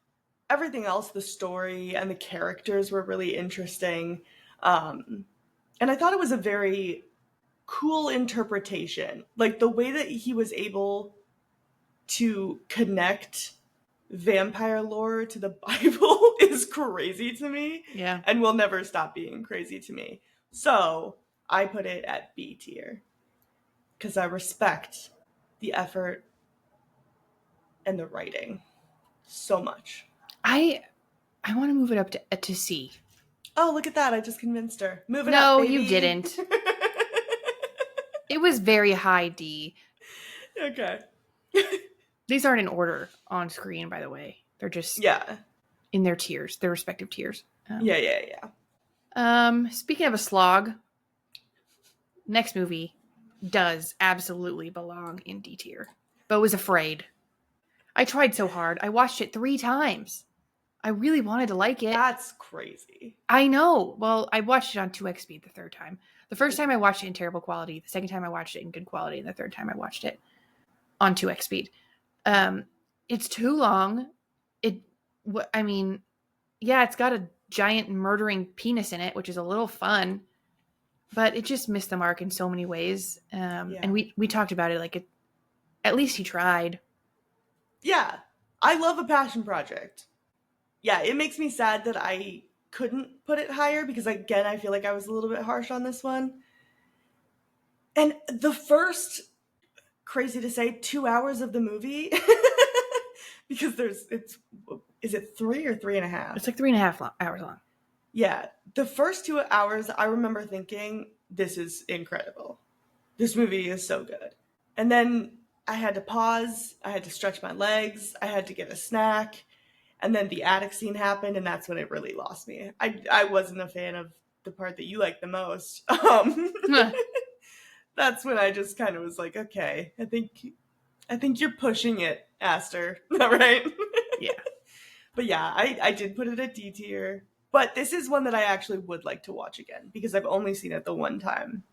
everything else, the story and the characters were really interesting. And I thought it was a very cool interpretation. Like the way that he was able to connect vampire lore to the Bible is crazy to me. Yeah. And will never stop being crazy to me. So I put it at B tier. Because I respect the effort and the writing so much. I want to move it up to C. Oh, look at that. I just convinced her. Move it up, No, baby. you didn't. It was very high D. Okay. These aren't in order on screen, by the way. They're just in their tiers, their respective tiers. Yeah. Speaking of a slog, next movie does absolutely belong in D tier. But was afraid. I tried so hard. I watched it 3 times. I really wanted to like it. That's crazy. I know. Well, I watched it on 2x speed the third time. The first time I watched it in terrible quality. The second time I watched it in good quality. And the third time I watched it on 2x speed. It's too long. It's got a giant murdering penis in it, which is a little fun. But it just missed the mark in so many ways. And we talked about it. At least he tried. Yeah. I love a passion project. Yeah, it makes me sad that I couldn't put it higher because, again, I feel like I was a little bit harsh on this one. And the first, crazy to say, 2 hours of the movie, because is it 3 or 3.5? It's like 3.5 hours long. Yeah. The first 2 hours, I remember thinking, this is incredible. This movie is so good. And then I had to pause. I had to stretch my legs. I had to get a snack. And then the attic scene happened, and that's when it really lost me. I wasn't a fan of the part that you liked the most. That's when I just kind of was like, okay, I think you're pushing it, Aster. All right? Yeah. But yeah, I did put it at D tier. But this is one that I actually would like to watch again because I've only seen it the one time.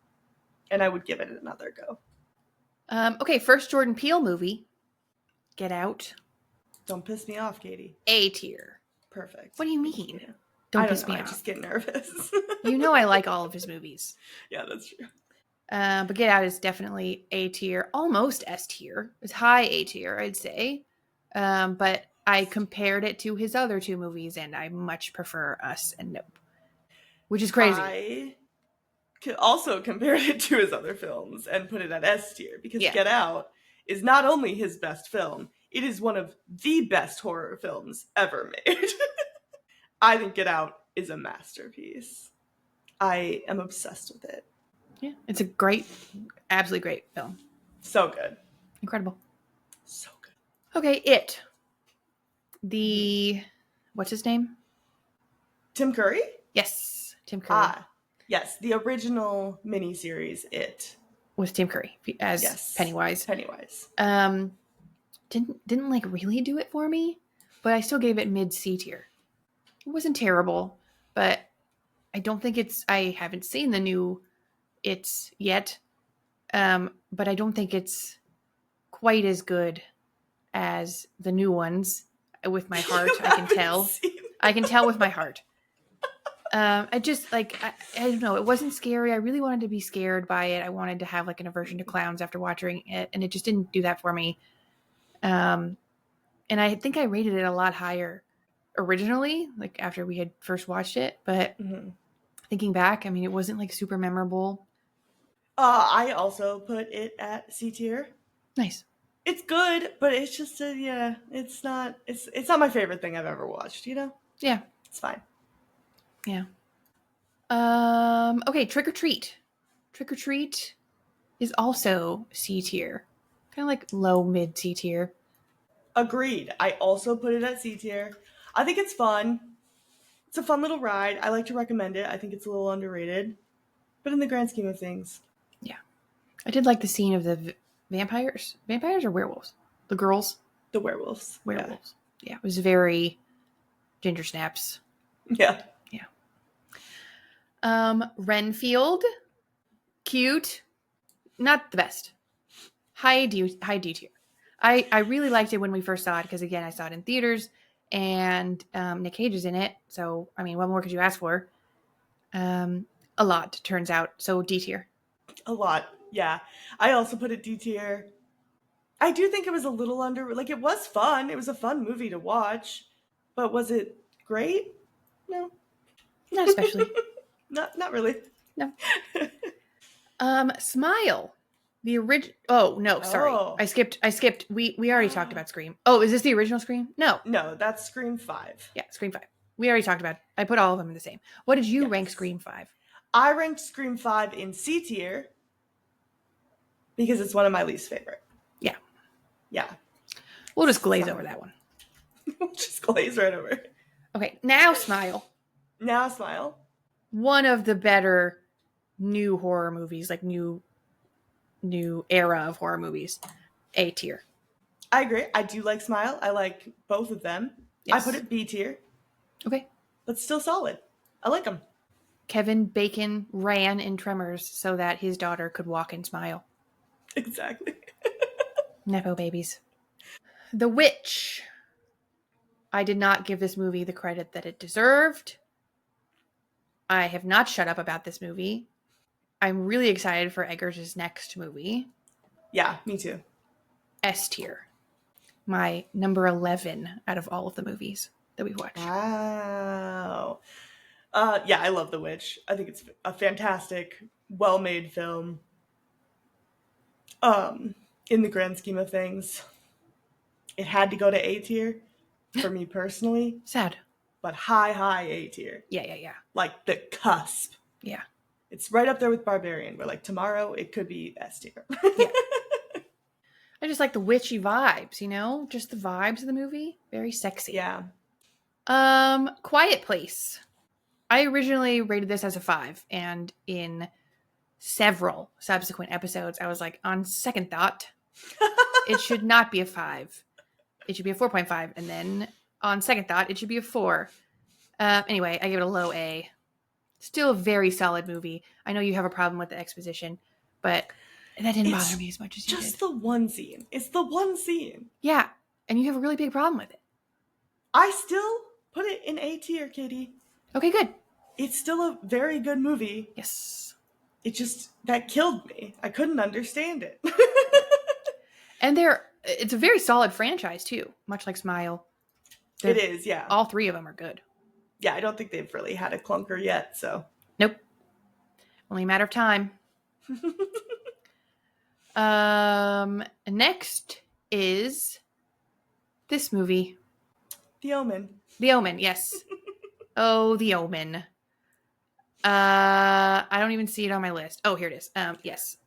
And I would give it another go. Okay, first Jordan Peele movie, Get Out. Don't piss me off, Katie. A tier. Perfect. What do you mean? I Don't don't piss know, me I off. just get nervous. You know I like all of his movies. Yeah, that's true. But Get Out is definitely A tier, almost S tier. It's high A tier, I'd say. But I compared it to his other 2 movies, and I much prefer Us and Nope, which is crazy. I also compared it to his other films and put it at S tier because Get Out is not only his best film, it is one of the best horror films ever made. I think Get Out is a masterpiece. I am obsessed with it. Yeah, it's a great, absolutely great film. So good. Incredible. So good. Okay, It. What's his name? Tim Curry? Yes, Tim Curry. Yes, the original miniseries, It. With Tim Curry as Pennywise. Didn't like really do it for me, but I still gave it mid C tier. It wasn't terrible, but I don't think I haven't seen the new It's yet. but I don't think it's quite as good as the new ones. With my heart, I can tell. I can tell with my heart. I just I don't know. It wasn't scary. I really wanted to be scared by it. I wanted to have like an aversion to clowns after watching it, and it just didn't do that for me. And I think I rated it a lot higher originally, like after we had first watched it. But thinking back, I mean, it wasn't like super memorable. I also put it at C tier. Nice. It's good, but it's just it's not my favorite thing I've ever watched, you know? Yeah. It's fine. Yeah. Okay, Trick or Treat. Trick or Treat is also C tier. Kind of like low mid C tier. Agreed. I also put it at C tier. I think it's fun. It's a fun little ride. I like to recommend it. I think it's a little underrated. But in the grand scheme of things. Yeah. I did like the scene of the vampires. Vampires or werewolves? The girls? The werewolves. Werewolves. Yeah, it was very ginger snaps. Yeah. Renfield. Cute. Not the best. High D tier. I really liked it when we first saw it because, again, I saw it in theaters and Nick Cage is in it. So, I mean, what more could you ask for? A lot, turns out. So, D tier. A lot. Yeah. I also put it D tier. I do think it was a little it was fun. It was a fun movie to watch. But was it great? No. Not especially. Not really. No. Smile. The original. Oh no, sorry. Oh. I skipped. We already talked about Scream. Oh, is this the original Scream? No. No, that's Scream 5. Yeah, Scream 5. We already talked about it. I put all of them in the same. What did you rank Scream 5? I ranked Scream 5 in C tier because it's one of my least favorite. Yeah. Yeah. We'll just glaze over that one. Just glaze right over. Okay, now Smile. Now Smile. One of the better new horror movies, like new era of horror movies. A tier. I agree. I do like Smile. I like both of them. Yes. I put it B tier. Okay. But still solid. I like them. Kevin Bacon ran in Tremors so that his daughter could walk and smile. Exactly. Nepo babies. The Witch. I did not give this movie the credit that it deserved. I have not shut up about this movie. I'm really excited for Eggers' next movie. Yeah, me too. S tier. My number 11 out of all of the movies that we've watched. Wow. Yeah, I love The Witch. I think it's a fantastic, well-made film. In the grand scheme of things, it had to go to A tier for me personally. Sad. But high A tier. Yeah. Like the cusp. Yeah. It's right up there with Barbarian, where like tomorrow it could be S tier. Yeah. I just like the witchy vibes, you know? Just the vibes of the movie. Very sexy. Yeah. Quiet Place. I originally rated this as a 5, and in several subsequent episodes, I was like, on second thought, it should not be a 5. It should be a 4.5, and then on second thought, it should be a 4. Anyway, I give it a low A. Still a very solid movie. I know you have a problem with the exposition, but that didn't bother me as much as you did. Just the one scene. It's the one scene. Yeah, and you have a really big problem with it. I still put it in A tier, Katie. Okay, good. It's still a very good movie. Yes. It just, that killed me. I couldn't understand it. And it's a very solid franchise, too. Much like Smile. It is, yeah. All 3 of them are good. Yeah, I don't think they've really had a clunker yet, so. Nope. Only a matter of time. Next is this movie. The Omen. The Omen, yes. Oh, The Omen. I don't even see it on my list. Oh, here it is. Yes.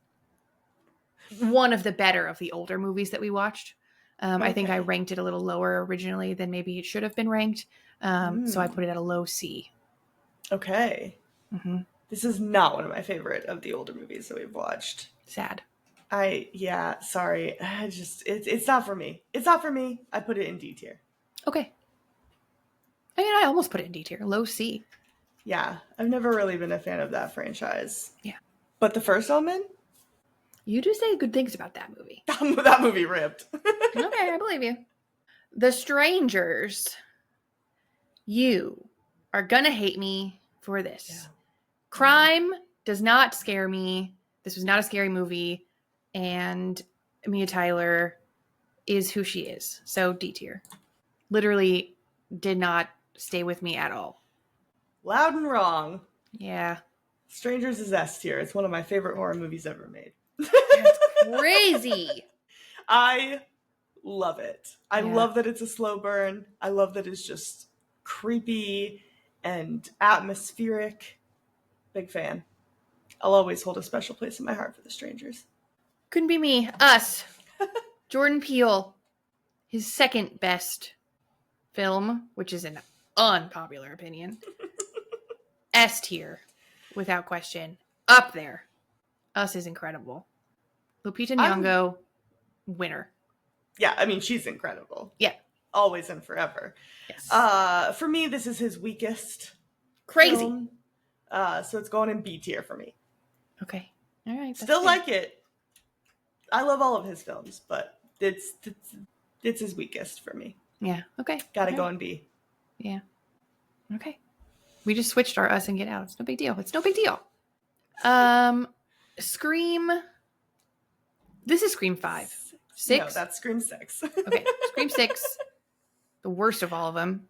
One of the better of the older movies that we watched. I think I ranked it a little lower originally than maybe it should have been ranked. So I put it at a low C. Okay. Mm-hmm. This is not one of my favorite of the older movies that we've watched. Sad. Sorry. It's not for me. It's not for me. I put it in D tier. Okay. I mean, I almost put it in D tier. Low C. Yeah. I've never really been a fan of that franchise. Yeah. But the first Omen? You do say good things about that movie. That movie ripped. Okay, I believe you. The Strangers. You are gonna hate me for this. Yeah. Crime does not scare me. This was not a scary movie. And Mia Tyler is who she is. So D tier. Literally did not stay with me at all. Loud and wrong. Yeah. Strangers is S tier. It's one of my favorite horror movies ever made. That's crazy. I love it. I Yeah. love that it's a slow burn. I love that it's just creepy and atmospheric. Big fan. I'll always hold a special place in my heart for The Strangers. Couldn't be me. Us. Jordan Peele. His second best film, which is an unpopular opinion. S tier. Without question. Up there. Us is incredible. Lupita Nyong'o, winner. Yeah, I mean, she's incredible. Yeah. Always and forever. Yes. For me, this is his weakest Crazy. film. So it's going in B tier for me. Okay. All right. Still good. like it. I love all of his films, but it's his weakest for me. Yeah. Okay. Gotta All go right. in B. Yeah. Okay. We just switched our Us and Get Out. It's no big deal. It's no big deal. Scream. This is Scream 5. 6? No, that's Scream 6. Okay. Scream 6. The worst of all of them.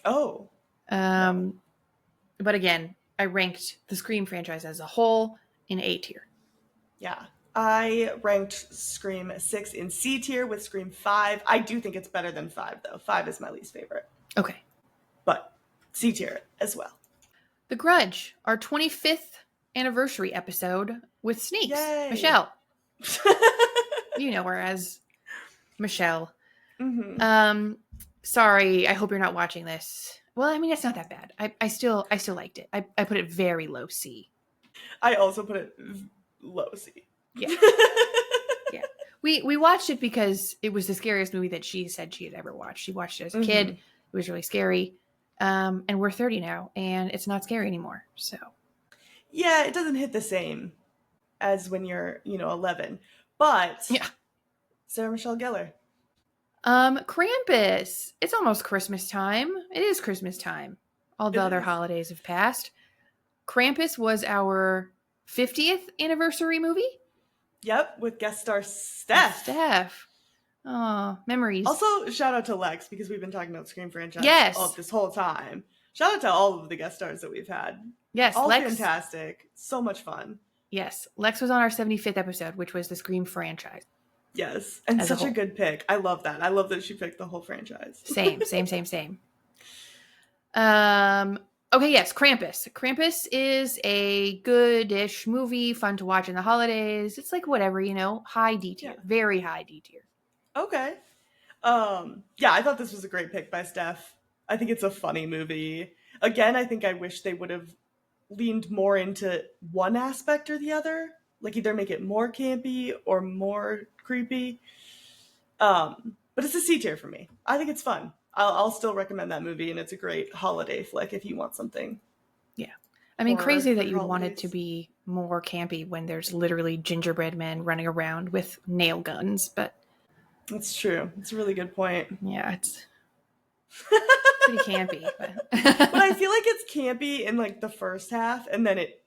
Oh. But again, I ranked the Scream franchise as a whole in A tier. Yeah. I ranked Scream 6 in C tier with Scream 5. I do think it's better than 5, though. 5 is my least favorite. Okay. But C tier as well. The Grudge, our 25th anniversary episode with Snakes. Yay. Michelle. You know her as Michelle. Mm-hmm. Sorry, I hope you're not watching this. Well, I mean, it's not that bad. I still liked it. I put it very low C. I also put it low C. Yeah. Yeah. We watched it because it was the scariest movie that she said she had ever watched. She watched it as a kid. It was really scary. And we're 30 now, and it's not scary anymore. So Yeah, it doesn't hit the same as when you're, 11. But yeah. Sarah Michelle Gellar. Krampus. It's almost Christmas time. It is Christmas time. All the other holidays have passed. Krampus was our 50th anniversary movie. Yep, with guest star Steph. Oh, memories. Also, shout out to Lex, because we've been talking about Scream franchise this whole time. Shout out to all of the guest stars that we've had. Yes, all Lex. Fantastic. So much fun. Yes, Lex was on our 75th episode, which was the Scream franchise. Yes, and As such a a whole. good pick. I love that. I love that she picked the whole franchise. Same. Okay, yes, Krampus. Krampus is a good-ish movie, fun to watch in the holidays. It's like whatever, high D tier. Yeah. Very high D tier. Okay. Yeah, I thought this was a great pick by Steph. I think it's a funny movie. Again, I think I wish they would have leaned more into one aspect or the other. Like either make it more campy or more creepy. But it's a C tier for me. I think it's fun. I'll still recommend that movie, and it's a great holiday flick if you want something. Yeah. I mean, Or crazy that for you want it holidays. to be more campy when there's literally gingerbread men running around with nail guns, but That's true. It's a really good point. yeah, it's pretty campy. But But I feel like it's campy in like the first half, and then it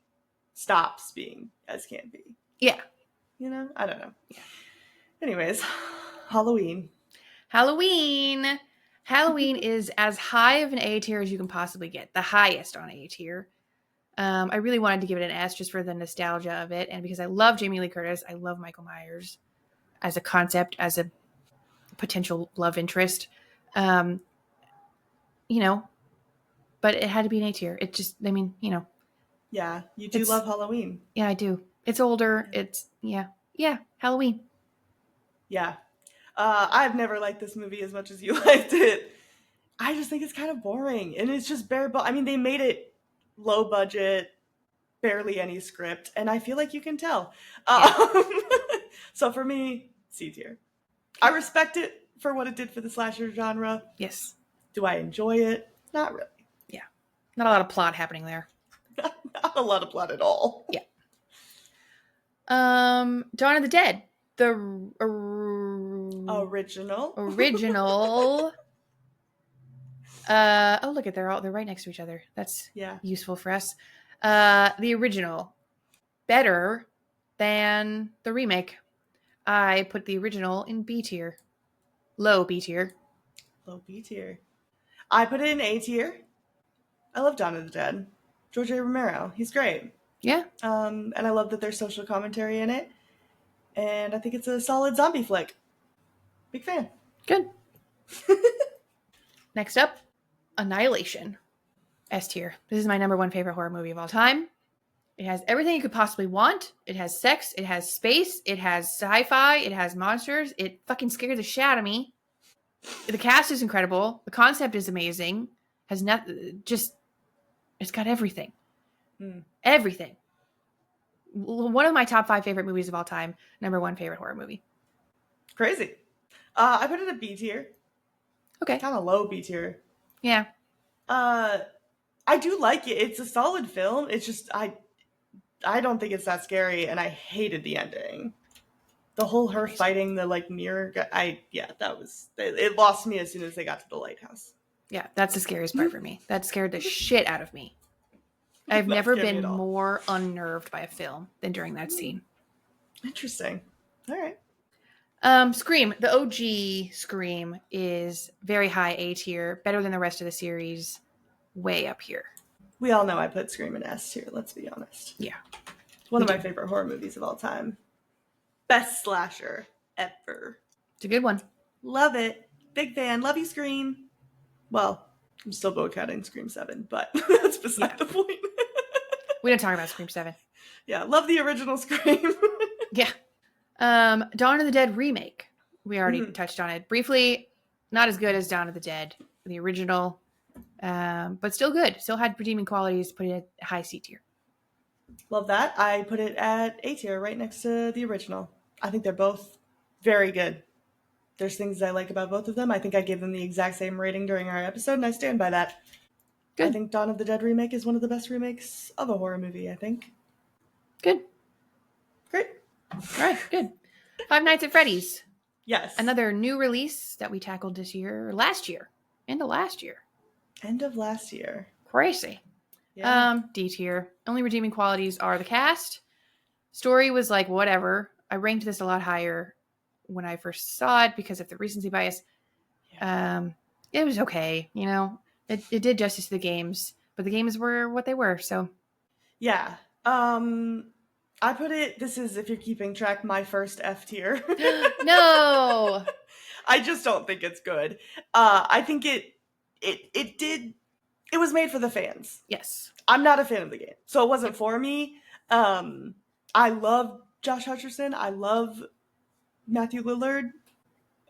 stops being as campy. yeah. I don't know. Anyways, Halloween. Halloween is as high of an A tier as you can possibly get. The highest on A tier. I really wanted to give it an S just for the nostalgia of it. And because I love Jamie Lee Curtis, I love Michael Myers as a concept, as a potential love interest. But it had to be an A tier. It just, Yeah, you do It's- love Halloween. yeah, I do. It's older. It's, yeah, Halloween. Yeah. I've never liked this movie as much as you liked it. I just think it's kind of boring. And it's just I mean, they made it low budget, barely any script, and I feel like you can tell. So for me, C tier. I respect it for what it did for the slasher genre. Yes. Do I enjoy it? Not really. Not a lot of plot happening there. Not a lot of plot at all. Dawn of the Dead. The Original. original. Oh, look at they're right next to each other. That's Yeah. useful for us. The original. Better than the remake. I put the original in B tier. Low B tier. Low B tier. I put it in A tier. I love Dawn of the Dead. George A. Romero. He's great. Yeah. And I love that there's social commentary in it. And I think it's a solid zombie flick. Big fan. Good. Next up, Annihilation. S tier. This is my number one favorite horror movie of all time. It has everything you could possibly want. It has sex. It has space. It has sci-fi. It has monsters. It fucking scared the shit out of me. The cast is incredible. The concept is amazing. Has nothing. Just, it's got everything. Everything. One of my top 5 favorite movies of all time. Number 1 favorite horror movie. Crazy. I put it a B tier. Okay. Kind of low B tier. Yeah. I do like it. It's a solid film. It's just I don't think it's that scary, and I hated the ending. The whole her fighting the like mirror guy. That was it. Lost me as soon as they got to the lighthouse. Yeah, that's the scariest part for me. That scared the shit out of me. I've never been more unnerved by a film than during that scene. Interesting. All right. Scream, the OG Scream is very high A tier, better than the rest of the series, way up here. We all know I put Scream in S tier, let's be honest. Yeah. It's one of my favorite horror movies of all time. Best slasher ever. It's a good one. Love it. Big fan. Love you, Scream. Well, I'm still boycotting Scream 7, but that's beside the point. We don't talk about Scream 7. Yeah, love the original Scream. Yeah. Dawn of the Dead remake. We already touched on it briefly. Not as good as Dawn of the Dead, the original, but still good. Still had redeeming qualities. Put it at high C tier. Love that. I put it at A tier, right next to the original. I think they're both very good. There's things I like about both of them. I think I gave them the exact same rating during our episode, and I stand by that. Good. I think Dawn of the Dead remake is one of the best remakes of a horror movie, I think. Good. Great. All right, good. Five Nights at Freddy's. Yes. Another new release that we tackled this year, last year. End of last year. End of last year. Crazy. Yeah. D tier. Only redeeming qualities are the cast. Story was like whatever. I ranked this a lot higher when I first saw it because of the recency bias. Yeah. It was okay, you know. It did justice to the games, but the games were what they were, so. Yeah. I put it, this is, if you're keeping track, my first F tier. No! I just don't think it's good. I think it was made for the fans. Yes. I'm not a fan of the game, so it wasn't for me. I love Josh Hutcherson. I love Matthew Lillard.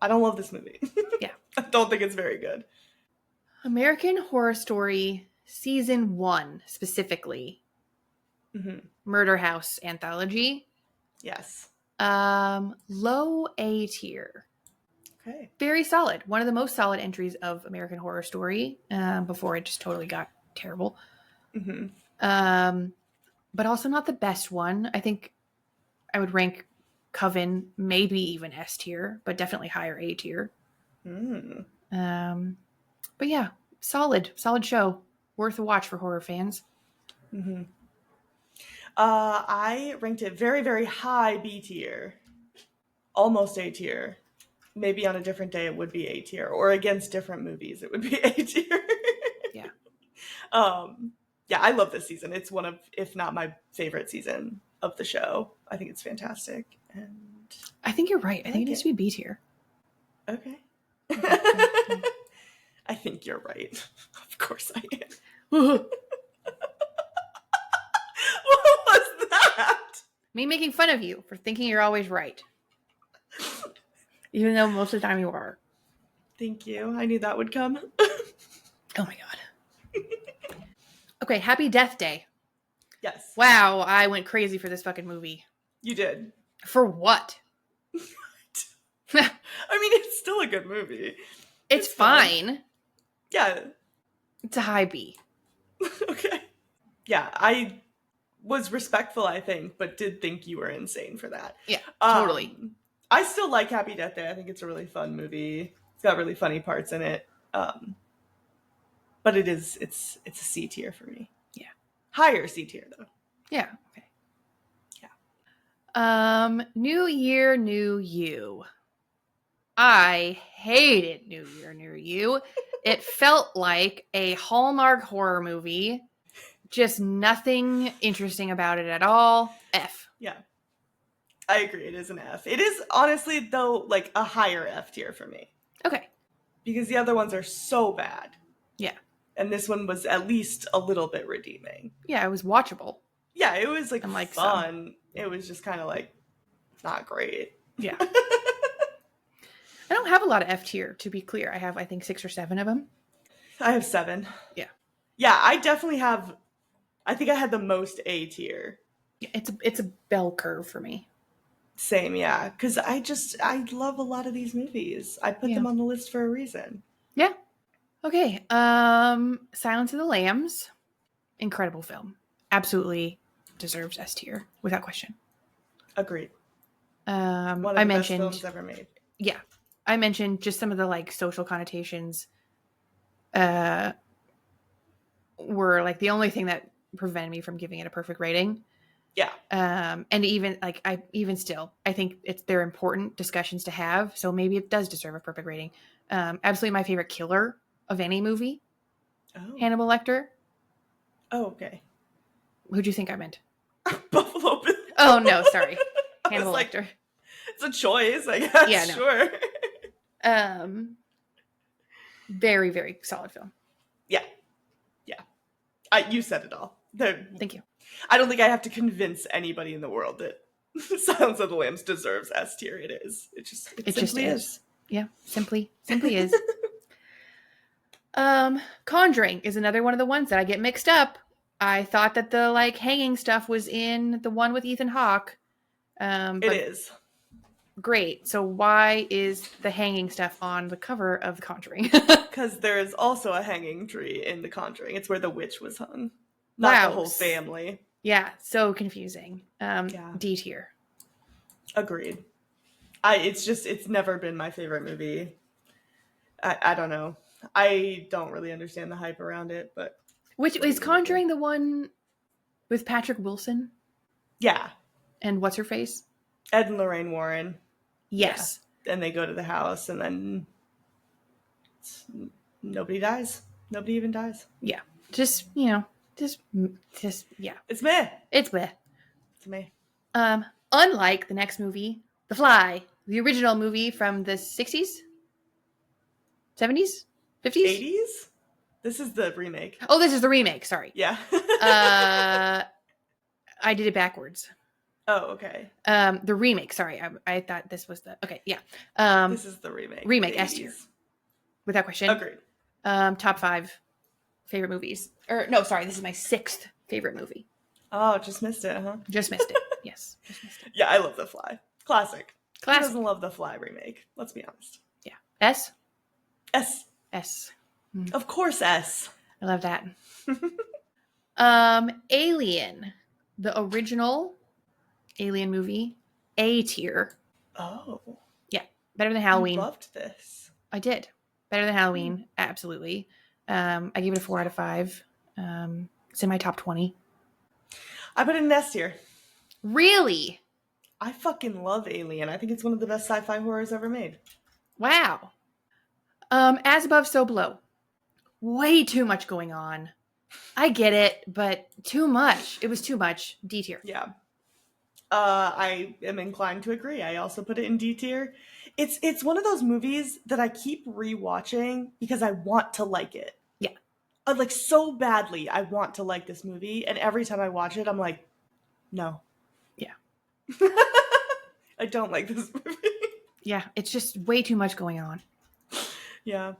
I don't love this movie. Yeah. I don't think it's very good. American Horror Story Season 1, specifically. Murder House Anthology. Yes. Low A tier. Okay. Very solid. One of the most solid entries of American Horror Story before it just totally got terrible. But also not the best one. I think I would rank Coven maybe even S tier, but definitely higher A tier. But yeah, solid show. Worth a watch for horror fans. I ranked it very, very high B tier. Almost A tier. Maybe on a different day it would be A tier. Or against different movies it would be A tier. Yeah. Yeah, I love this season. It's one of, if not my favorite season of the show. I think it's fantastic. And I think you're right. I think it needs to be B tier. Okay. I think you're right. Of course I am. What was that? Me making fun of you for thinking you're always right. Even though most of the time you are. Thank you. I knew that would come. Oh my god. Okay, Happy Death Day. Yes. Wow, I went crazy for this fucking movie. You did. For what? I mean, it's still a good movie. It's fine. Yeah. It's a high B. Okay. Yeah, I was respectful, I think, but did think you were insane for that. Yeah, totally. I still like Happy Death Day. I think it's a really fun movie. It's got really funny parts in it. But it's a C tier for me. Yeah. Higher C tier though. Yeah. Okay. Yeah. New Year, New You. I hated New Year, New You. It felt like a Hallmark horror movie. Just nothing interesting about it at all. F. Yeah. I agree. It is an F. It is honestly though like a higher F tier for me. Okay. Because the other ones are so bad. Yeah. And this one was at least a little bit redeeming. Yeah, it was watchable. Yeah, it was like Unlike fun. It was just kind of like not great. Yeah. I don't have a lot of F tier, to be clear. I have, I think, 6 or 7 of them. I have 7. Yeah. Yeah, I definitely have. I think I had the most A tier. It's a bell curve for me. Same, yeah. Because I love a lot of these movies. I put them on the list for a reason. Yeah. Okay. Silence of the Lambs. Incredible film. Absolutely deserves S tier, without question. Agreed. One of the best films ever made. Yeah. I mentioned just some of the like social connotations were like the only thing that prevented me from giving it a perfect rating. Yeah. And even like I think they're important discussions to have. So maybe it does deserve a perfect rating. Absolutely my favorite killer of any movie. Oh. Hannibal Lecter. Oh, okay. Who'd you think I meant? Buffalo Bill. Oh no, sorry. Hannibal like, Lecter. It's a choice, I guess. Yeah, no. Sure. Very, very solid film. Yeah. Yeah. You said it all. Thank you. I don't think I have to convince anybody in the world that Silence of the Lambs deserves S tier. It is. It simply is. Yeah, simply is. Conjuring is another one of the ones that I get mixed up. I thought that the like hanging stuff was in the one with Ethan Hawke. It is. Great. So why is the hanging stuff on the cover of The Conjuring? Because there is also a hanging tree in The Conjuring. It's where the witch was hung. Not the whole family. Yeah, so confusing. Yeah. D tier. Agreed. It's never been my favorite movie. I don't know. I don't really understand the hype around it, but... Which is Conjuring the one with Patrick Wilson? Yeah. And what's her face? Ed and Lorraine Warren. Yes. Yeah. And they go to the house and then nobody dies. Nobody even dies. Yeah. Just, yeah. It's meh. It's meh. It's meh. Unlike the next movie, The Fly, the original movie from the 60s? 70s? 50s? 80s? This is the remake. Oh, this is the remake. Sorry. Yeah. I did it backwards. Oh, okay. The remake. Sorry. I thought this was the... Okay, yeah. This is the remake. Remake, the S tier. Without question. Agreed. Top 5 favorite movies. Or, no, sorry. This is my 6th favorite movie. Oh, just missed it, huh? Just missed it. Yes. Just missed it. Yeah, I love The Fly. Classic. Who doesn't love The Fly remake? Let's be honest. Yeah. S? S. S. Of course, S. I love that. Alien. The original Alien movie. A tier. Oh. Yeah. Better than Halloween. You loved this. I did. Better than Halloween. Absolutely. I gave it a 4 out of 5. It's in my top 20. I put it in S tier. Really? I fucking love Alien. I think it's one of the best sci-fi horrors ever made. Wow. As Above, So Below. Way too much going on. I get it, but too much. It was too much. D tier. Yeah. I am inclined to agree. I also put it in D tier. It's one of those movies that I keep rewatching because I want to like it. Yeah. Like so badly, I want to like this movie, and every time I watch it, I'm like, no. Yeah. I don't like this movie. Yeah, it's just way too much going on. Yeah.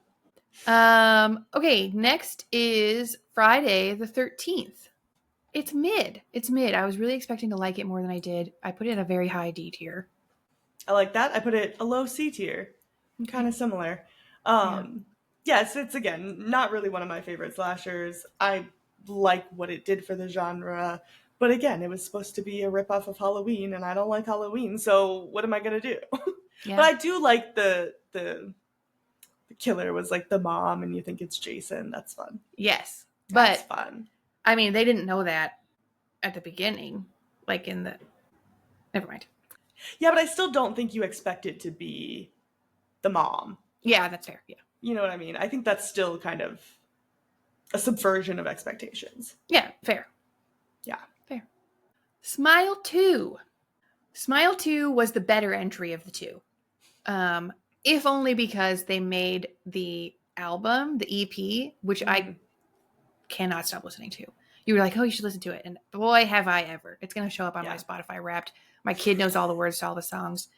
Okay, next is Friday the 13th. It's mid. I was really expecting to like it more than I did. I put it in a very high D tier. I like that. I put it a low C tier. Kind of similar. Yes, it's again not really one of my favorite slashers. I like what it did for the genre, But again, it was supposed to be a ripoff of Halloween, and I don't like Halloween, so what am I gonna do? Yeah. But I do like the killer was like the mom, and you think it's Jason. That's fun. Yes. That's But, fun. I mean, they didn't know that at the beginning. Like in the... Never mind. Yeah, but I still don't think you expect it to be the mom. Yeah, that's fair. Yeah. You know what I mean? I think that's still kind of a subversion of expectations. Yeah, fair. Yeah. Fair. Smile 2. Smile 2 was the better entry of the two. If only because they made the album, the EP, which I cannot stop listening to. You were like, oh, you should listen to it. And boy, have I ever. It's going to show up on my Spotify Wrapped. My kid knows all the words to all the songs.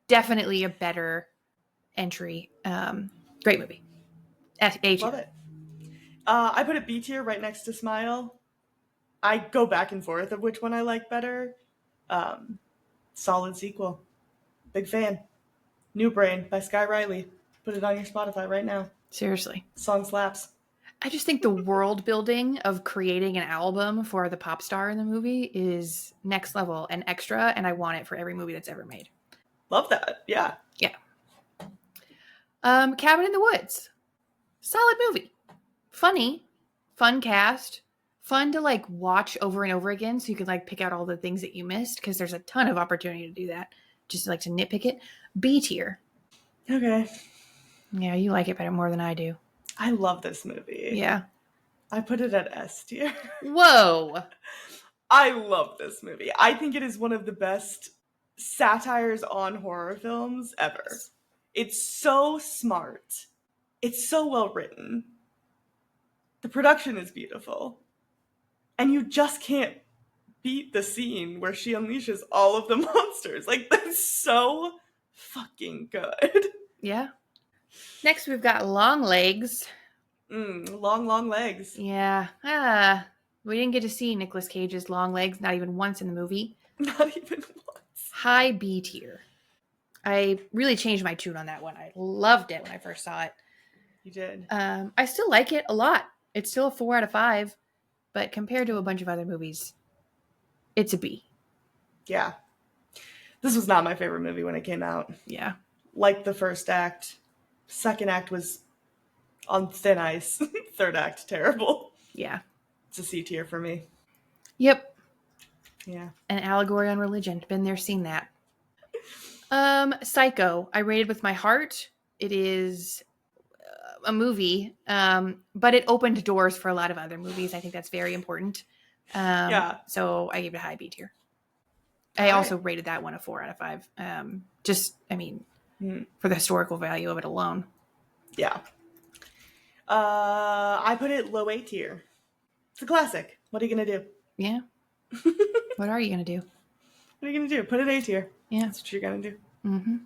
Definitely a better entry. Great movie. A tier. Love it. I put it B tier right next to Smile. I go back and forth of which one I like better. Solid sequel. Big fan. New Brain by Sky Riley. Put it on your Spotify right now. Seriously. Song slaps. I just think the world building of creating an album for the pop star in the movie is next level and extra, and I want it for every movie that's ever made. Love that. Yeah. Yeah. Cabin in the Woods. Solid movie. Funny. Fun cast. Fun to like watch over and over again so you can like pick out all the things that you missed because there's a ton of opportunity to do that. Just like to nitpick it. B tier. Okay. Yeah, you like it better more than I do. I love this movie. Yeah. I put it at S tier. Whoa. I love this movie. I think it is one of the best satires on horror films ever. It's so smart. It's so well written. The production is beautiful. And you just can't beat the scene where she unleashes all of the monsters. Like, that's so fucking good. Yeah. Next, we've got Long Legs. Long legs. Yeah. We didn't get to see Nicolas Cage's long legs, not even once in the movie. Not even once. High B tier. I really changed my tune on that one. I loved it when I first saw it. You did. I still like it a lot. It's still a 4 out of 5, but compared to a bunch of other movies, it's a B. Yeah. This was not my favorite movie when it came out. Yeah. Like the first act. Second act was on thin ice. Third act, terrible. Yeah. It's a C tier for me. Yep. Yeah. An allegory on religion. Been there, seen that. Psycho. I rated with my heart. It is a movie, but it opened doors for a lot of other movies. I think that's very important. Yeah. So I gave it a high B tier. I also rated that one a 4 out of 5. For the historical value of it alone. Yeah. I put it low A tier. It's a classic. What are you going to do? Yeah. What are you going to do? What are you going to do? Put it A tier. Yeah. That's what you're going to do. Mm-hmm.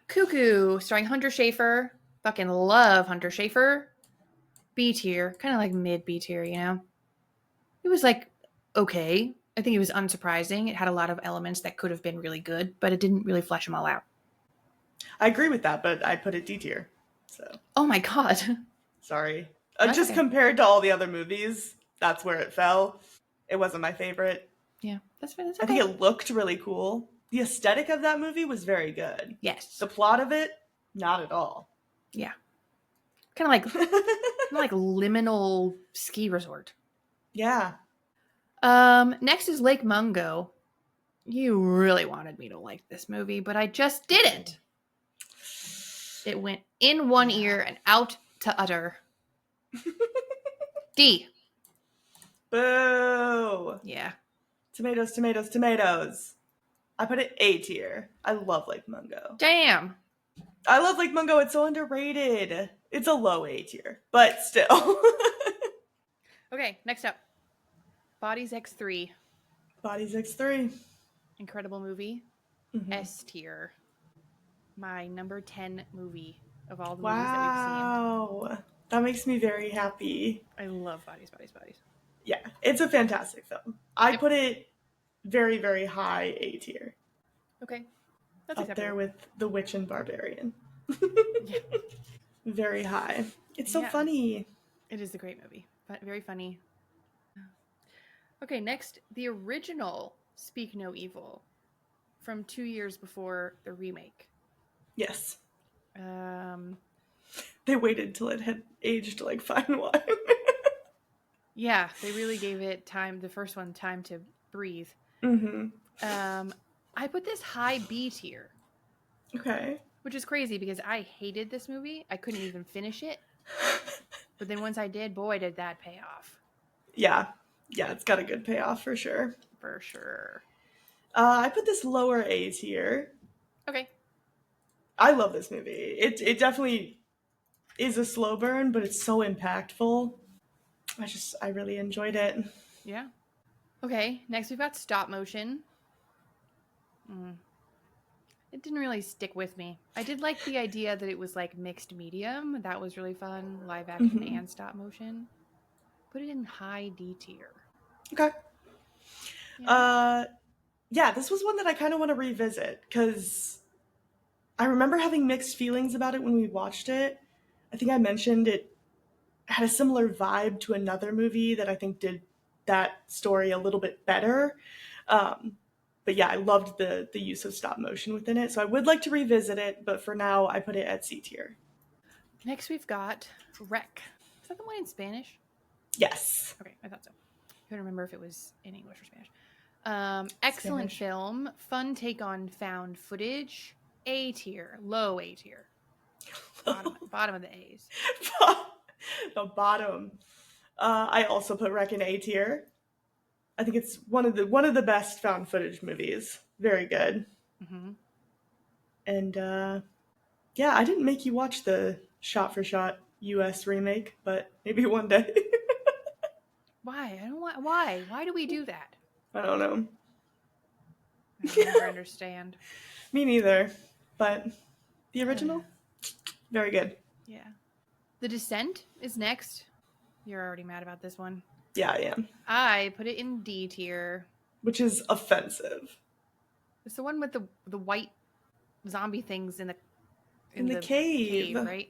Cuckoo, starring Hunter Schafer. Fucking love Hunter Schafer. B tier. Kind of like mid B tier, you know? It was like, okay. I think it was unsurprising. It had a lot of elements that could have been really good, but it didn't really flesh them all out. I agree with that, but I put it D tier. So. Oh my God. Sorry. That's Just okay. compared to all the other movies, that's where it fell. It wasn't my favorite. Yeah, that's fine. That's I okay. think it looked really cool. The aesthetic of that movie was very good. Yes. The plot of it, not at all. Yeah. Kind of like liminal ski resort. Yeah. Next is Lake Mungo. You really wanted me to like this movie, but I just didn't. It went in one ear and out to udder. D. Boo. Yeah. Tomatoes, tomatoes, tomatoes. I put it A tier. I love Lake Mungo. Damn. I love Lake Mungo. It's so underrated. It's a low A tier, but still. Okay, next up. Bodies X3. Bodies X3. Incredible movie. Mhm. S tier. My number 10 movie of all the movies that we've Wow. That makes me very happy. seen. I love Bodies. Yeah, it's a fantastic film. I put it very, very high A tier. Okay. That's Up there acceptable. with The Witch and Barbarian. Yeah. Very high. It's so Yeah. funny. It is a great movie. But very funny. Okay, next, the original Speak No Evil from 2 years before the remake. Yes. Um, They waited till it had aged like fine wine. yeah, they really gave it time, the first one, time to breathe. Mm-hmm. I put this high B tier, Okay. which is crazy because I hated this movie. I couldn't even finish it. But then once I did, boy, did that pay off. Yeah. Yeah, it's got a good payoff for sure. For sure. I put this lower A tier. Okay. I love this movie. It definitely is a slow burn, but it's so impactful. I really enjoyed it. Yeah. Okay, next we've got stop motion. It didn't really stick with me. I did like the idea that it was like mixed medium. That was really fun. Live action and stop motion. Put it in high D tier. Okay. Yeah. Yeah, this was one that I kind of want to revisit because I remember having mixed feelings about it when we watched it. I think I mentioned it had a similar vibe to another movie that I think did that story a little bit better. But yeah, I loved the use of stop motion within it. So I would like to revisit it, but for now I put it at C tier. Next we've got Wreck. Is that the one in Spanish? Yes. Okay, I thought so. I couldn't remember if it was in English or Spanish. Excellent Spanish. film. Fun take on found footage. A tier. Low A tier. Bottom of the A's. The bottom. I also put Wreck in A tier. I think it's one of the best found footage movies. Very good. Mm-hmm. And yeah, I didn't make you watch the shot for shot US remake, but maybe one day. Why? I don't want. Why? Why do we do that? I don't know. I never understand. Me neither. But the original, very good. Yeah. The Descent is next. You're already mad about this one. Yeah, I am. I put it in D tier. Which is offensive. It's the one with the white zombie things in the cave, right?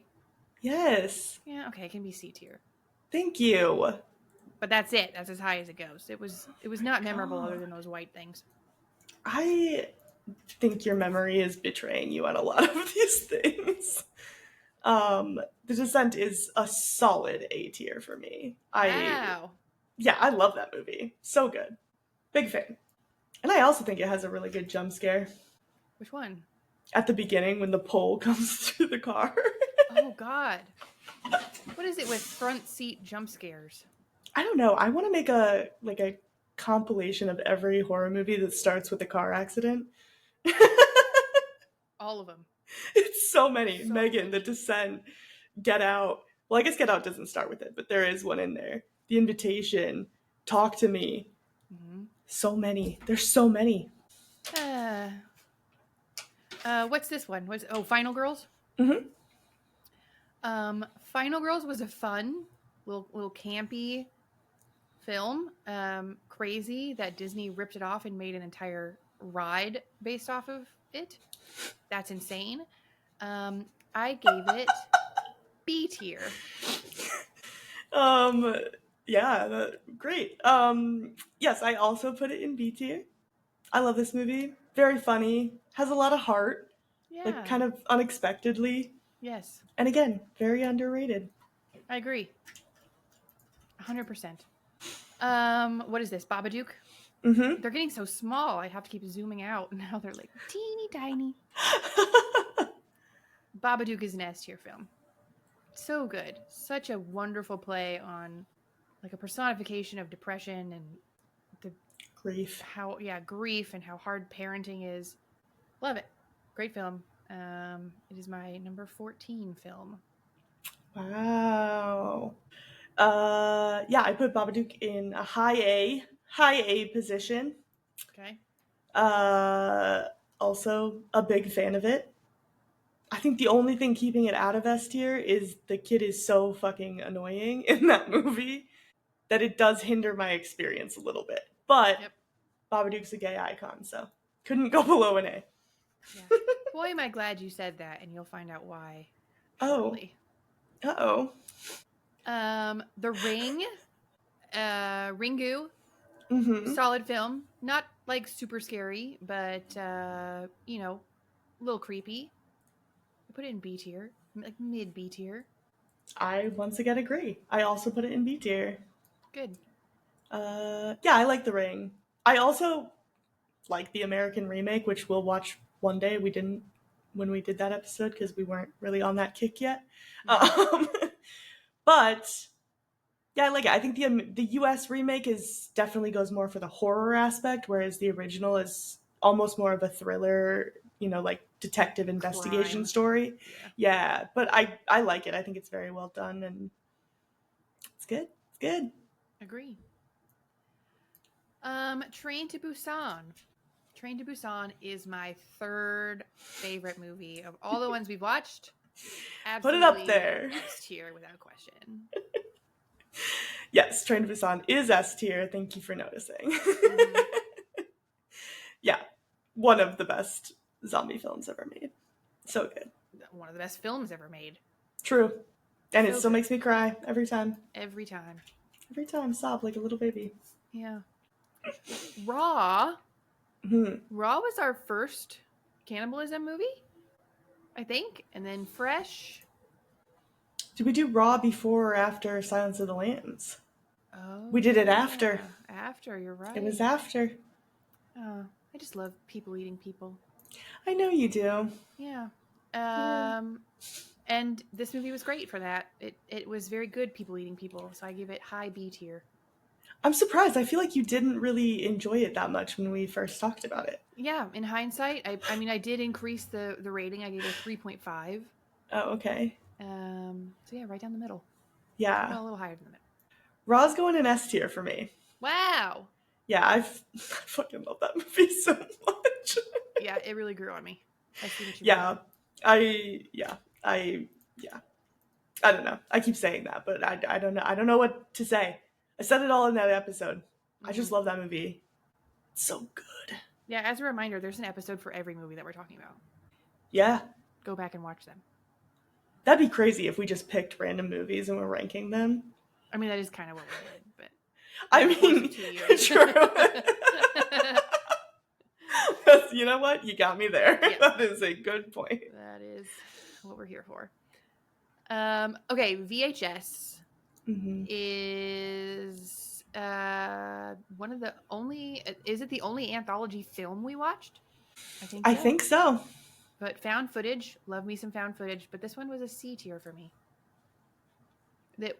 Yes. Yeah. Okay, it can be C tier. Thank you. But that's it. That's as high as it goes. It was not memorable other than those white things. I think your memory is betraying you on a lot of these things. The Descent is a solid A tier for me. Wow. Yeah, I love that movie. So good. Big fan. And I also think it has a really good jump scare. Which one? At the beginning when the pole comes through the car. Oh, God. What is it with front seat jump scares? I don't know. I want to make a compilation of every horror movie that starts with a car accident. All of them. It's so many. So Megan, many. The Descent, Get Out. Well, I guess Get Out doesn't start with it, but there is one in there. The Invitation, Talk to Me. Mm-hmm. So many. There's so many. What's this one? Final Girls? Mm-hmm. Final Girls was a fun, little campy film. Crazy that Disney ripped it off and made an entire ride based off of it. That's insane. I gave it B tier. Yeah, great. Yes, I also put it in B tier. I love this movie. Very funny. Has a lot of heart. Yeah. Like, kind of unexpectedly. Yes. And again, very underrated. I agree. 100%. What is this? Babadook? Mm-hmm. They're getting so small. I have to keep zooming out. Now they're like teeny tiny. Babadook is an S tier film. So good. Such a wonderful play on like a personification of depression and the Grief. grief and how hard parenting is. Love it. Great film. It is my number 14 film. Wow. Yeah, I put Babadook in a high A position. Okay. Also a big fan of it. I think the only thing keeping it out of S tier is the kid is so fucking annoying in that movie that it does hinder my experience a little bit. But Yep. Babadook's a gay icon, so couldn't go below an A. Yeah. Boy, am I glad you said that, and you'll find out why shortly. Uh-oh. The Ring, Ringu, Mm-hmm. Solid film. Not like super scary, but you know, a little creepy. I put it in B tier, like mid B tier. I once again agree. I also put it in B tier. Good. Yeah, I like The Ring. I also like the American remake, which we'll watch one day. We didn't when we did that episode because we weren't really on that kick yet. But yeah, I like it. I think the US remake definitely goes more for the horror aspect, whereas the original is almost more of a thriller, like detective investigation Crime. story. Yeah. Yeah, but I like it. I think it's very well done and it's good. It's good. Agree. Train to Busan. Train to Busan is my third favorite movie of all the ones we've watched. Put Absolutely it up there. S tier without question. Yes, Train to Busan is S tier. Thank you for noticing. Yeah, one of the best zombie films ever made. So good. One of the best films ever made. True. And So it still good. makes me cry every time. Every time. Every time, sob like a little baby. Yeah. Raw. Hmm. Raw was our first cannibalism movie, I think. And then Fresh. Did we do Raw before or after Silence of the Lambs? Oh, We did it after. After, you're right. It was after. Oh, I just love people eating people. I know you do. Yeah. And this movie was great for that. It was very good people eating people, so I give it high B tier. I'm surprised. I feel like you didn't really enjoy it that much when we first talked about it. Yeah, in hindsight, I mean I did increase the rating. I gave it 3.5. Oh, okay. So yeah, right down the middle. Yeah. Well, a little higher than the middle. Raw's going in S tier for me. Wow. Yeah, I fucking love that movie so much. Yeah, it really grew on me. I see what you Yeah. I don't know. I keep saying that, but I don't know. I don't know what to say. I said it all in that episode. Mm-hmm. I just love that movie. It's so good. Yeah, as a reminder, there's an episode for every movie that we're talking about. Yeah. Go back and watch them. That'd be crazy if we just picked random movies and we're ranking them. I mean, that is kind of what we did, but I mean, true. You know what? You got me there. Yeah. That is a good point. That is what we're here for. Okay, VHS is one of the only. Is it the only anthology film we watched? I think so. But found footage, love me some found footage. But this one was a C tier for me.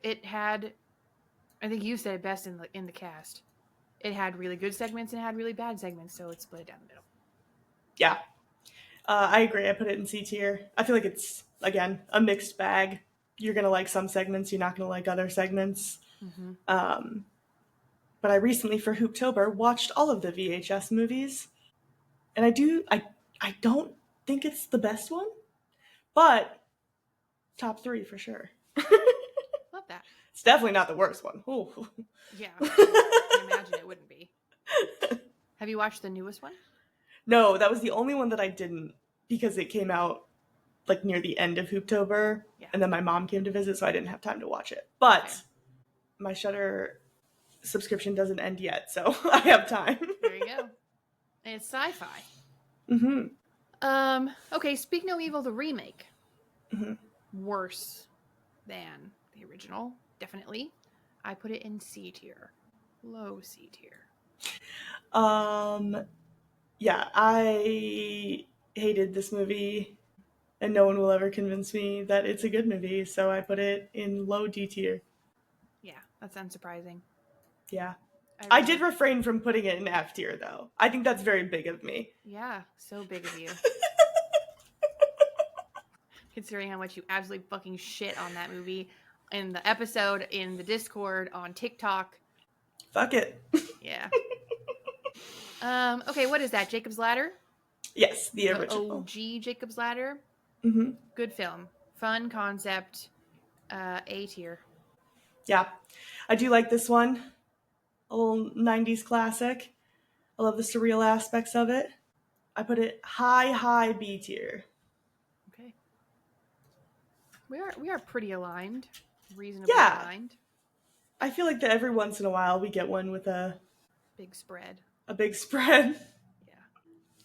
It had, I think you said it best in the cast. It had really good segments and it had really bad segments, so it split it down the middle. Yeah, I agree. I put it in C tier. I feel like it's, again, a mixed bag. You're going to like some segments, you're not going to like other segments. Mm-hmm. But I recently, for Hooptober, watched all of the VHS movies. And I don't think it's the best one, but top 3 for sure. Love that. It's definitely not the worst one. Ooh. Yeah, I imagine it wouldn't be. Have you watched the newest one? No, that was the only one that I didn't, because it came out like near the end of Hooptober, and then my mom came to visit, so I didn't have time to watch it. But my Shudder subscription doesn't end yet, so I have time. There you go. And it's sci-fi. Mm-hmm. Okay, Speak No Evil, the remake. Mm-hmm. Worse than the original, definitely. I put it in C tier. Low C tier. Yeah, I hated this movie, and no one will ever convince me that it's a good movie, so I put it in low D tier. Yeah, that's unsurprising. Yeah. I did refrain from putting it in F tier, though. I think that's very big of me. Yeah, so big of you. Considering how much you absolutely fucking shit on that movie in the episode, in the Discord, on TikTok. Fuck it. Yeah. Okay, what is that? Jacob's Ladder? Yes, the original. OG Jacob's Ladder. Mm-hmm. Good film. Fun concept. A tier. Yeah. I do like this one. A little 90s classic. I love the surreal aspects of it. I put it high B tier. Okay. We are pretty aligned. Reasonably aligned. I feel like that every once in a while we get one with a Big spread. A big spread.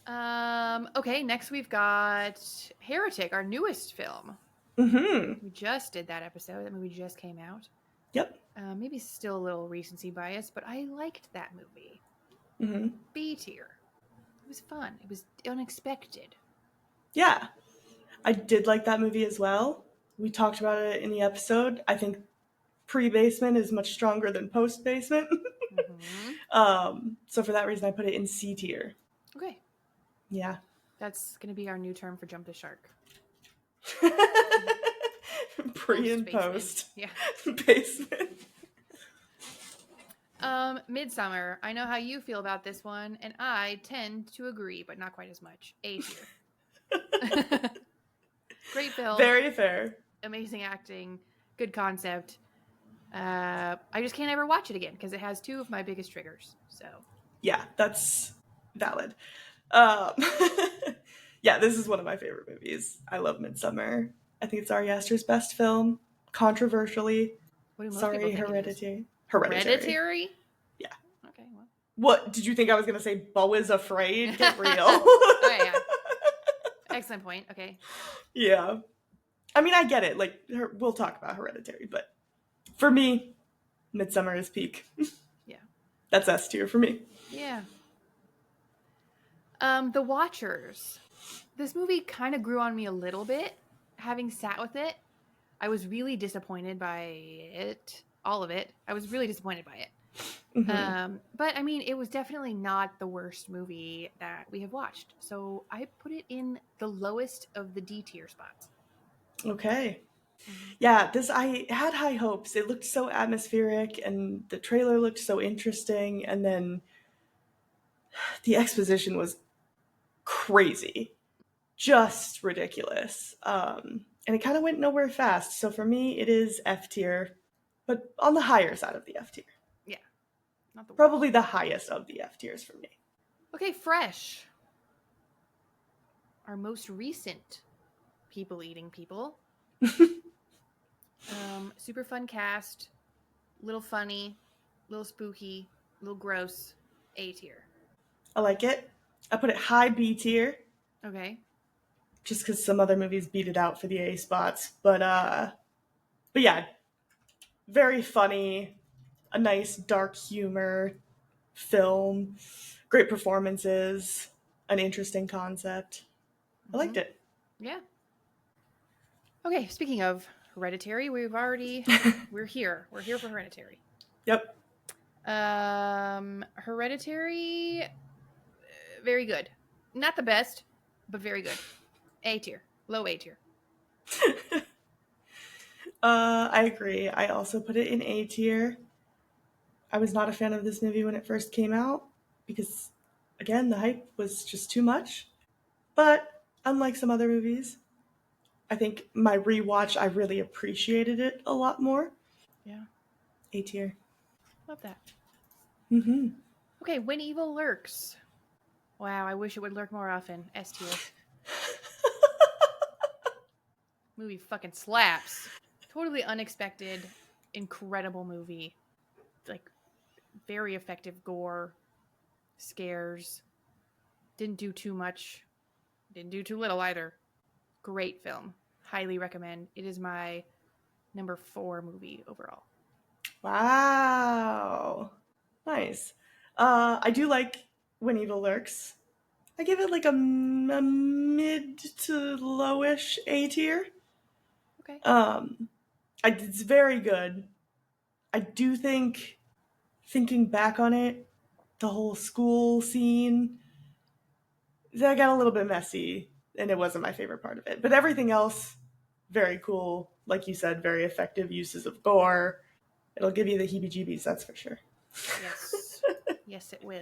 Yeah. Okay, next we've got Heretic, our newest film. Mm-hmm. We just did that episode. That movie just came out. Yep. Maybe still a little recency bias, but I liked that movie. Mm-hmm. B tier. It was fun. It was unexpected. Yeah. I did like that movie as well. We talked about it in the episode. I think pre-basement is much stronger than post-basement. Mm-hmm. So for that reason, I put it in C tier. Okay. Yeah. That's going to be our new term for Jump the Shark. Pre and Post-basement. post. Yeah. Basement. Midsummer. I know how you feel about this one, and I tend to agree, but not quite as much. A tier. Great film. Very fair. Amazing acting. Good concept. I just can't ever watch it again because it has two of my biggest triggers. So Yeah, that's valid. Yeah, this is one of my favorite movies. I love Midsummer. I think it's Ari Aster's best film. Controversially. what do most Sorry, people think it is? Hereditary. Hereditary? Yeah. Okay, well. What? Did you think I was going to say Beau is Afraid? Get real. Oh, yeah. Excellent point. Okay. Yeah. I mean, I get it. Like, we'll talk about Hereditary, but for me, Midsummer is peak. Yeah. That's S tier for me. Yeah. The Watchers. This movie kind of grew on me a little bit. Having sat with it, I was really disappointed by it. All of it. I was really disappointed by it. Mhm. But I mean, it was definitely not the worst movie that we have watched. So I put it in the lowest of the D tier spots. Okay. Yeah, I had high hopes. It looked so atmospheric and the trailer looked so interesting, and then the exposition was crazy. Just ridiculous. And it kind of went nowhere fast. So for me, it is F tier, but on the higher side of the F tier. Yeah. Not the worst. Probably the highest of the F tiers for me. Okay, Fresh. Our most recent people eating people. Super fun cast. Little funny. Little spooky. Little gross. A tier. I like it. I put it high B tier, Okay. just because some other movies beat it out for the A spots. But yeah, very funny, a nice dark humor film, great performances, an interesting concept. I liked it. Yeah. Okay, speaking of Hereditary, we're here. We're here for Hereditary. Yep. Hereditary, very good. Not the best, but very good. A tier. Low A tier. I agree. I also put it in A tier. I was not a fan of this movie when it first came out because, again, the hype was just too much. But unlike some other movies, I think my rewatch, I really appreciated it a lot more. Yeah. A tier. Love that. Mm-hmm. Okay, When Evil Lurks. Wow, I wish it would lurk more often. S tier. Movie fucking slaps. Totally unexpected, incredible movie. Like, very effective gore, scares. Didn't do too much. Didn't do too little either. Great film. Highly recommend. It is my number 4 movie overall. Wow. Nice. I do like When Evil Lurks. I give it like a mid to lowish A tier. Okay. It's very good. I do think, thinking back on it, the whole school scene, that got a little bit messy, and it wasn't my favorite part of it. But everything else, very cool. Like you said, very effective uses of gore. It'll give you the heebie-jeebies, that's for sure. Yes. Yes, it will.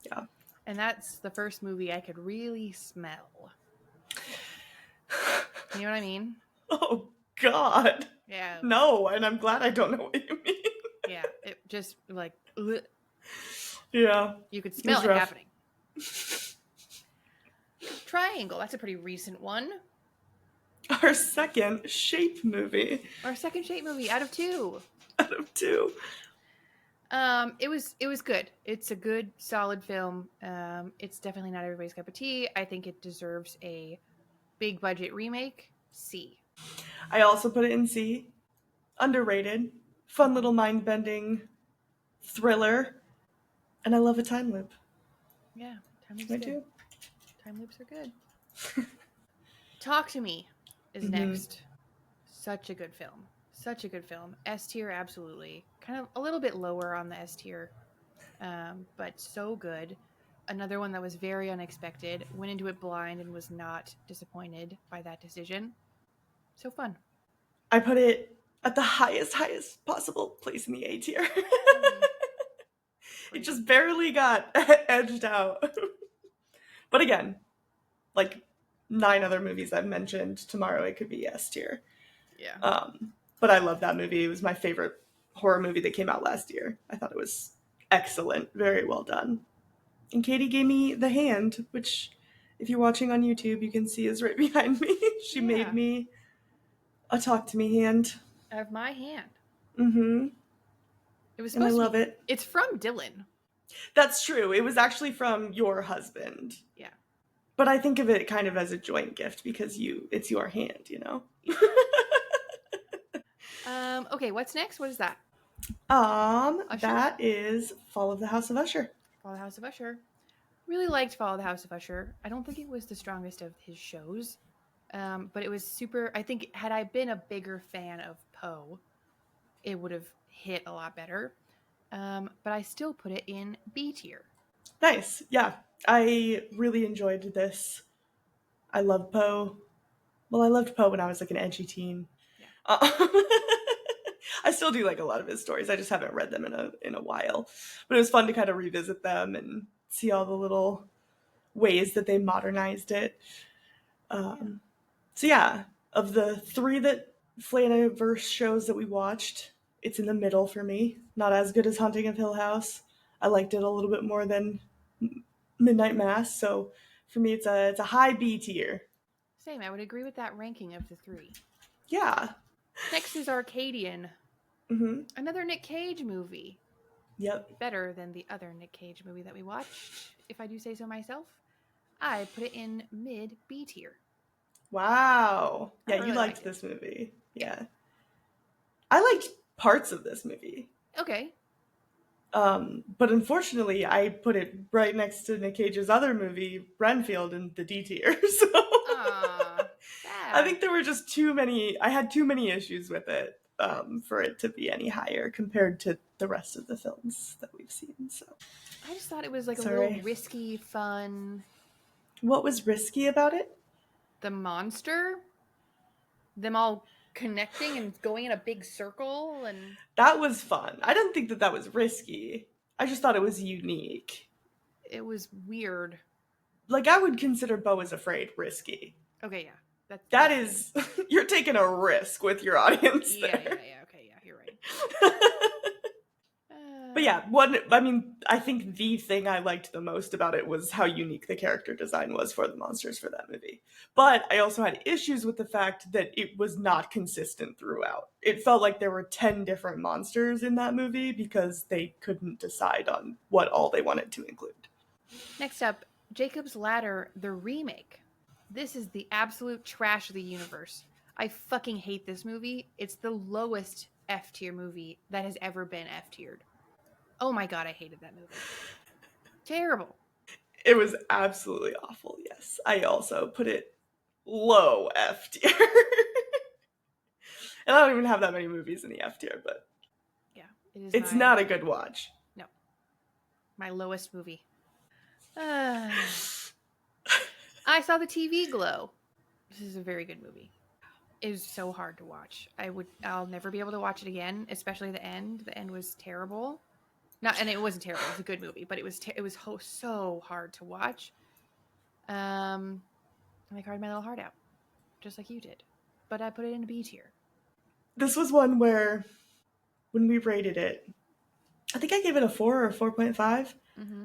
Yeah. And that's the first movie I could really smell. You know what I mean? Oh, God. Yeah. No, and I'm glad I don't know what you mean. Yeah. It just, like, ugh. Yeah. You could smell was it rough. happening. Triangle. That's a pretty recent one. Our second Shape movie Our second Shape movie out of 2. out of 2. It was good. It's a good, solid film. It's definitely not everybody's cup of tea. I think it deserves a big budget remake. C. I also put it in C. Underrated. Fun little mind-bending thriller. And I love a time loop. Yeah, time loops I are good. do. Time loops are good. Talk to Me is next. Such a good film. Such a good film. S tier, absolutely. Kind of a little bit lower on the S tier, but so good. Another one that was very unexpected. Went into it blind and was not disappointed by that decision. So fun. I put it at the highest possible place in the A tier. It just barely got edged out. But again, like 9 other movies I've mentioned, tomorrow it could be S tier. Yeah. But I love that movie. It was my favorite horror movie that came out last year. I thought it was excellent. Very well done. And Katie gave me the hand, which if you're watching on YouTube, you can see is right behind me. She made me a talk to me hand. Out of my hand. Mm-hmm. It was And I supposed love to be, it. It's from Dylan. That's true. It was actually from your husband. Yeah. But I think of it kind of as a joint gift because it's your hand, you know? Okay, what's next? What is that? That is Fall of the House of Usher. Fall of the House of Usher. Really liked Fall of the House of Usher. I don't think it was the strongest of his shows, but it was super. I think had I been a bigger fan of Poe, it would have hit a lot better. But I still put it in B tier. Nice. Yeah, I really enjoyed this. I love Poe. Well, I loved Poe when I was like an edgy teen. Yeah. I still do like a lot of his stories. I just haven't read them in a while. But it was fun to kind of revisit them and see all the little ways that they modernized it. So yeah, of the 3 that Flanaverse shows that we watched, it's in the middle for me. Not as good as Haunting of Hill House. I liked it a little bit more than Midnight Mass. So for me, it's a high B tier. Same. I would agree with that ranking of the 3. Yeah. Next is Arcadian. Mm-hmm. Another Nick Cage movie. Yep. Better than the other Nick Cage movie that we watched, if I do say so myself. I put it in mid B tier. Wow. Yeah, really you liked liked this movie. Yeah. I liked parts of this movie. Okay. But unfortunately, I put it right next to Nick Cage's other movie, Renfield, in the D tier. So I think there were just I had too many issues with it for it to be any higher compared to the rest of the films that we've seen. So I just thought it was like a little risky, fun. What was risky about it? The monster? Them all connecting and going in a big circle, and that was fun. I didn't think that was risky. I just thought it was unique. It was weird. Like, I would consider Beau is Afraid risky. Okay, yeah. That is, you're taking a risk with your audience there. Yeah, okay, yeah, you're right. But yeah, I think the thing I liked the most about it was how unique the character design was for the monsters for that movie. But I also had issues with the fact that it was not consistent throughout. It felt like there were 10 different monsters in that movie because they couldn't decide on what all they wanted to include. Next up, Jacob's Ladder, the remake. This is the absolute trash of the universe. I fucking hate this movie. It's the lowest F tier movie that has ever been F tiered. Oh my god, I hated that movie. Terrible. It was absolutely awful, yes. I also put it low F tier. And I don't even have that many movies in the F tier, but yeah, it's not a good watch. No. My lowest movie. I saw the TV Glow. This is a very good movie. It was so hard to watch. I'll never be able to watch it again, especially the end. The end was terrible. And it wasn't terrible. It was a good movie, but it was so hard to watch. And I cried my little heart out, just like you did. But I put it in a B tier. This was one where, when we rated it, I think I gave it a 4 or a 4.5. Mm-hmm.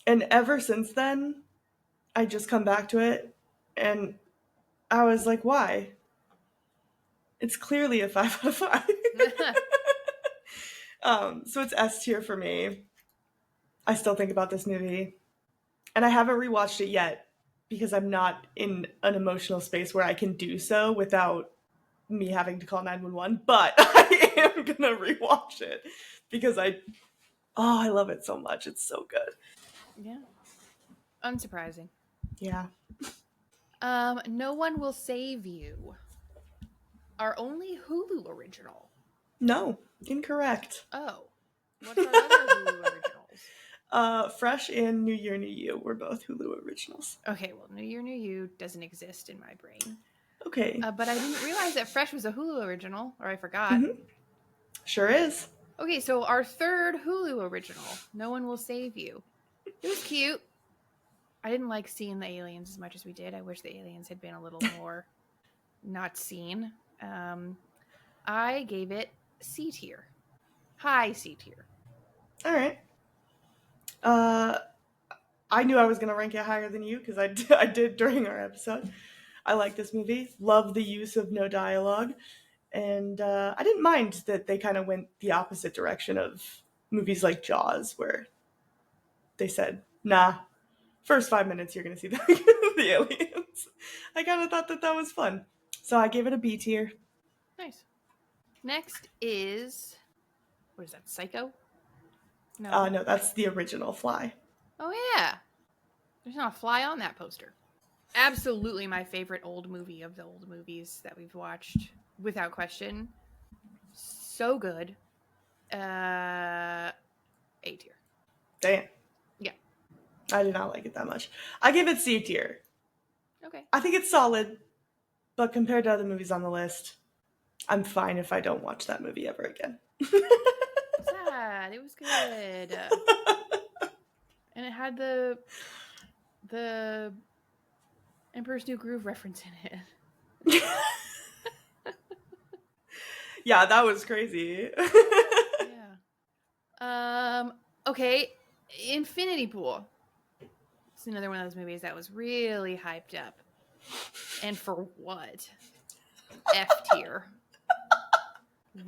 And ever since then, I just come back to it, and I was like, why? It's clearly a 5 out of 5. So it's S tier for me. I still think about this movie. And I haven't rewatched it yet because I'm not in an emotional space where I can do so without me having to call 911. But I am going to rewatch it because I love it so much. It's so good. Yeah. Unsurprising. Yeah. No One Will Save You. Our only Hulu original. No, incorrect. Oh. What's our other Hulu originals? Fresh and New Year, New You were both Hulu originals. Okay, well, New Year, New You doesn't exist in my brain. Okay. But I didn't realize that Fresh was a Hulu original, or I forgot. Mm-hmm. Sure is. Okay, so our third Hulu original, No One Will Save You. It was cute. I didn't like seeing the aliens as much as we did. I wish the aliens had been a little more not seen. I gave it C tier. High C tier. All right. I knew I was going to rank it higher than you because I did during our episode. I like this movie. Love the use of no dialogue. And I didn't mind that they kind of went the opposite direction of movies like Jaws, where they said, nah, first 5 minutes you're going to see the aliens. I kind of thought that was fun. So I gave it a B tier. Nice. Next is, what is that, Psycho? No. No, that's the original Fly. Oh, yeah. There's not a fly on that poster. Absolutely my favorite old movie of the old movies that we've watched, without question. So good. A tier. Damn. Yeah. I did not like it that much. I give it C tier. Okay. I think it's solid, but compared to other movies on the list, I'm fine if I don't watch that movie ever again. Sad. It was good. And it had the Emperor's New Groove reference in it. Yeah, that was crazy. Yeah. Okay. Infinity Pool. It's another one of those movies that was really hyped up. And for what? F tier.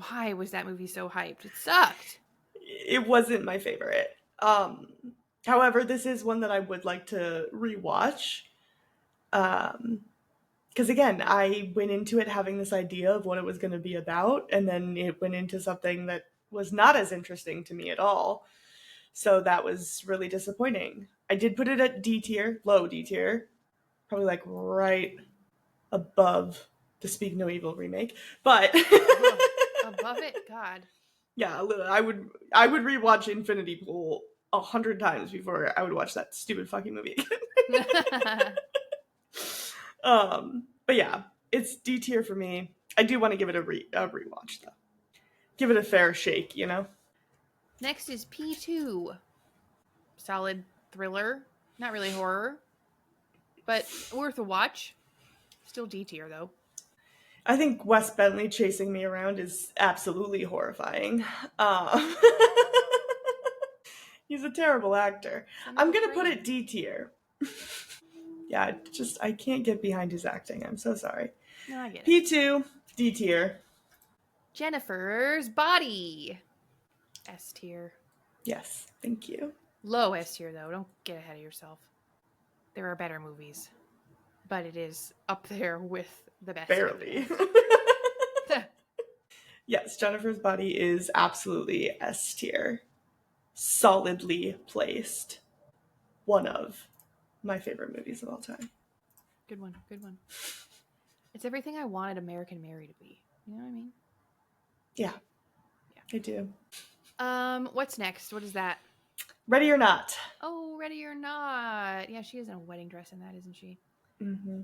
Why was that movie so hyped? It sucked. It wasn't my favorite. However, this is one that I would like to rewatch. Because again, I went into it having this idea of what it was going to be about, and then it went into something that was not as interesting to me at all. So that was really disappointing. I did put it at D tier, low D tier, probably like right above the Speak No Evil remake, but Above it, God. Yeah, I would rewatch Infinity Pool 100 times before I would watch that stupid fucking movie again. But yeah, it's D tier for me. I do want to give it a rewatch though. Give it a fair shake, you know. Next is P2. Solid thriller, not really horror, but worth a watch. Still D tier though. I think Wes Bentley chasing me around is absolutely horrifying. He's a terrible actor. I'm gonna put it D tier. Yeah, I can't get behind his acting. I'm so sorry. No, I get it. P2, D tier. Jennifer's Body. S tier. Yes, thank you. Low S tier though. Don't get ahead of yourself. There are better movies, but it is up there with the best. Barely. Yes, Jennifer's Body is absolutely S tier. Solidly placed. One of my favorite movies of all time. Good one. Good one. It's everything I wanted American Mary to be. You know what I mean? Yeah. I do. What's next? What is that? Ready or Not. Oh, Ready or Not. Yeah, she is in a wedding dress in that, isn't she? Mm-hmm.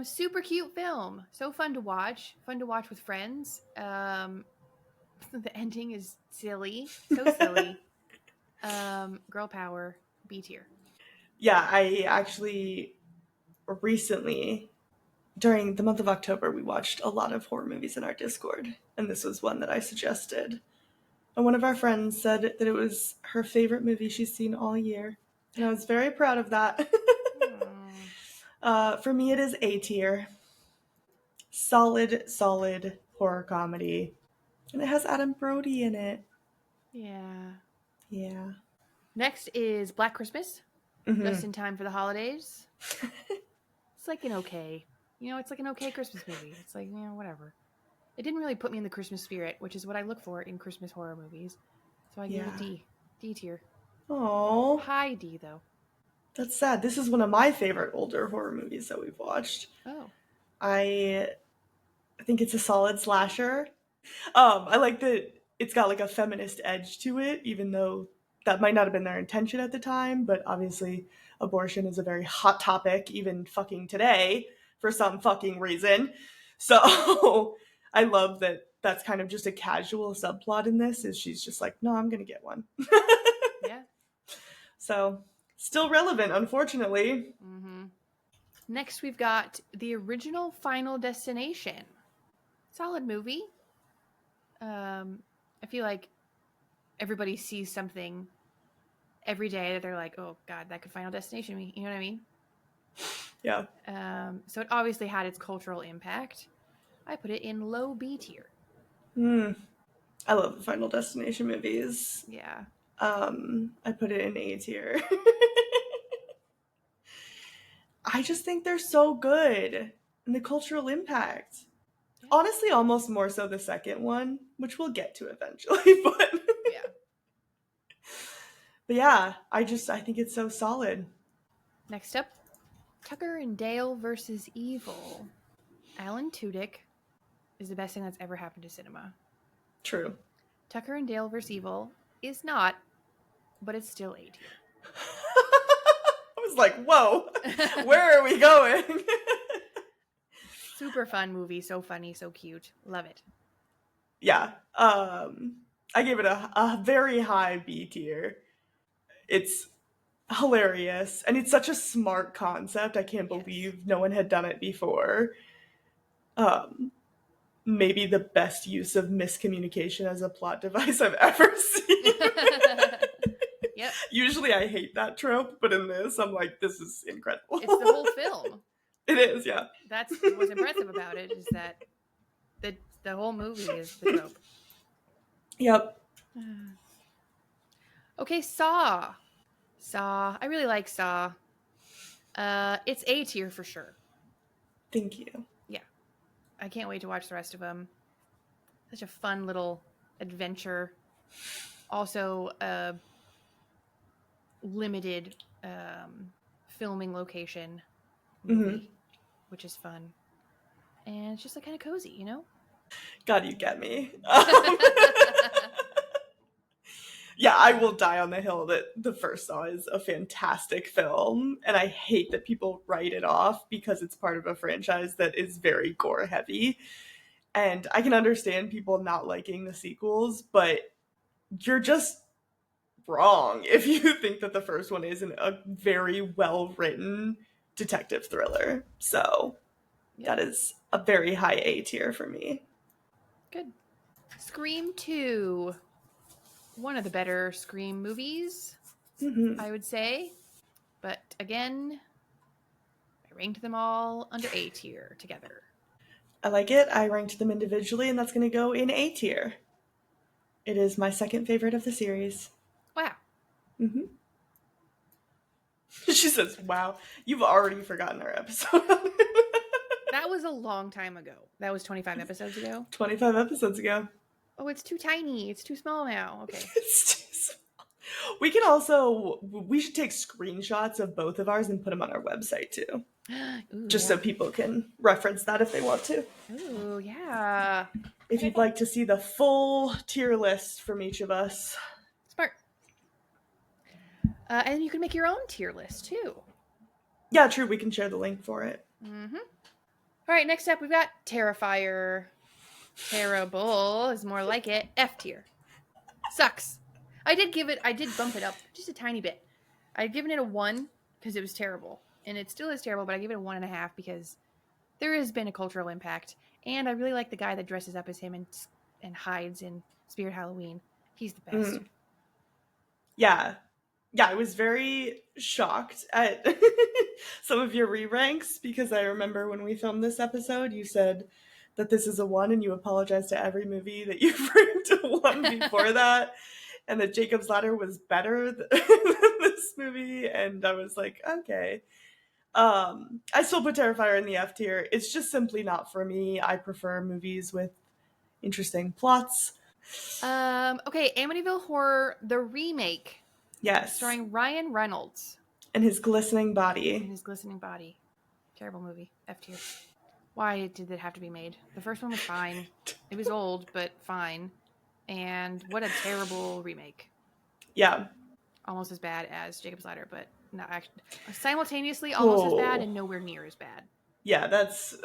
Super cute film. So fun to watch. Fun to watch with friends. The ending is silly. So silly. Girl power. B tier. Yeah, I actually recently, during the month of October, we watched a lot of horror movies in our Discord. And this was one that I suggested. And one of our friends said that it was her favorite movie she's seen all year. And I was very proud of that. For me, it is A tier. Solid horror comedy. And it has Adam Brody in it. Yeah. Yeah. Next is Black Christmas. Mhm. Just in time for the holidays. It's like an okay. It's like an okay Christmas movie. It's like, whatever. It didn't really put me in the Christmas spirit, which is what I look for in Christmas horror movies. So I gave it D. D tier. Oh, High D, though. that's sad. This is one of my favorite older horror movies that we've watched. Oh. I think it's a solid slasher. I like that it's got like a feminist edge to it, even though that might not have been their intention at the time, but obviously abortion is a very hot topic, even fucking today, for some fucking reason. So I love that that's kind of just a casual subplot in this, is she's just like, no, I'm gonna get one. Yeah. So still relevant, unfortunately. Mm-hmm. Next, we've got the original Final Destination. Solid movie. I feel like everybody sees something every day that they're like, oh God, that could Final Destination me. You know what I mean? Yeah. So it obviously had its cultural impact. I put it in low B tier. I love the Final Destination movies. Yeah. I put it in A tier. I just think they're so good. And the cultural impact. Yeah. Honestly, almost more so the second one, which we'll get to eventually, but Yeah. But yeah, I think it's so solid. Next up, Tucker and Dale versus Evil. Alan Tudyk is the best thing that's ever happened to cinema. True. Tucker and Dale versus Evil is not, but it's still A tier. I was like, whoa, where are we going? Super fun movie, so funny, so cute. Love it. Yeah. I gave it a very high B tier. It's hilarious, and it's such a smart concept. I can't believe no one had done it before. Maybe the best use of miscommunication as a plot device I've ever seen. Yep. Usually I hate that trope, but in this, I'm like, this is incredible. It's the whole film. It is, yeah. That's what's impressive about it, is that the whole movie is the trope. Yep. Okay, Saw. Saw. I really like Saw. It's A tier for sure. Thank you. Yeah. I can't wait to watch the rest of them. Such a fun little adventure. Also, limited filming location movie, which is fun. And it's just like kind of cozy, you know? God, you get me. Yeah, I will die on the hill that the first Saw is a fantastic film, and I hate that people write it off because it's part of a franchise that is very gore heavy. And I can understand people not liking the sequels, but you're just wrong if you think that the first one isn't a very well written detective thriller. So that is a very high A tier for me. Good. Scream 2. One of the better Scream movies, I would say. But again, I ranked them all under A tier together. I like it. I ranked them individually, and that's going to go in A tier. It is my second favorite of the series. Wow. She says, wow, you've already forgotten our episode. That was a long time ago. That was 25 episodes ago. 25 episodes ago. Oh, it's too tiny. It's too small now. Okay. It's too small. We should take screenshots of both of ours and put them on our website too. Ooh, Just so people can reference that if they want to. Ooh, yeah. If you'd like to see the full tier list from each of us. Smart. And you can make your own tier list too. Yeah, true. We can share the link for it. All right, next up we've got Terrifier. Terrible is more like it. F tier. Sucks. I did bump it up just a tiny bit. I'd given it a 1 because it was terrible. And it still is terrible, but I give it a 1.5 because there has been a cultural impact. And I really like the guy that dresses up as him and hides in Spirit Halloween. He's the best. Yeah. Yeah, I was very shocked at some of your re-ranks because I remember when we filmed this episode, you said that this is a 1 and you apologized to every movie that you've ranked a 1 before that. and that Jacob's Ladder was better than this movie, and I was like, okay. I still put Terrifier in the F tier. It's just simply not for me. I prefer movies with interesting plots. Okay, Amityville Horror, the remake, Yes. starring Ryan Reynolds And his glistening and body. his glistening body. Terrible movie. F tier. Why did it have to be made? The first one was fine. It was old, but fine. And what a terrible remake. Yeah. Almost as bad as Jacob's Ladder, but not actually. Simultaneously, almost as bad Oh. and nowhere near as bad. Yeah, that's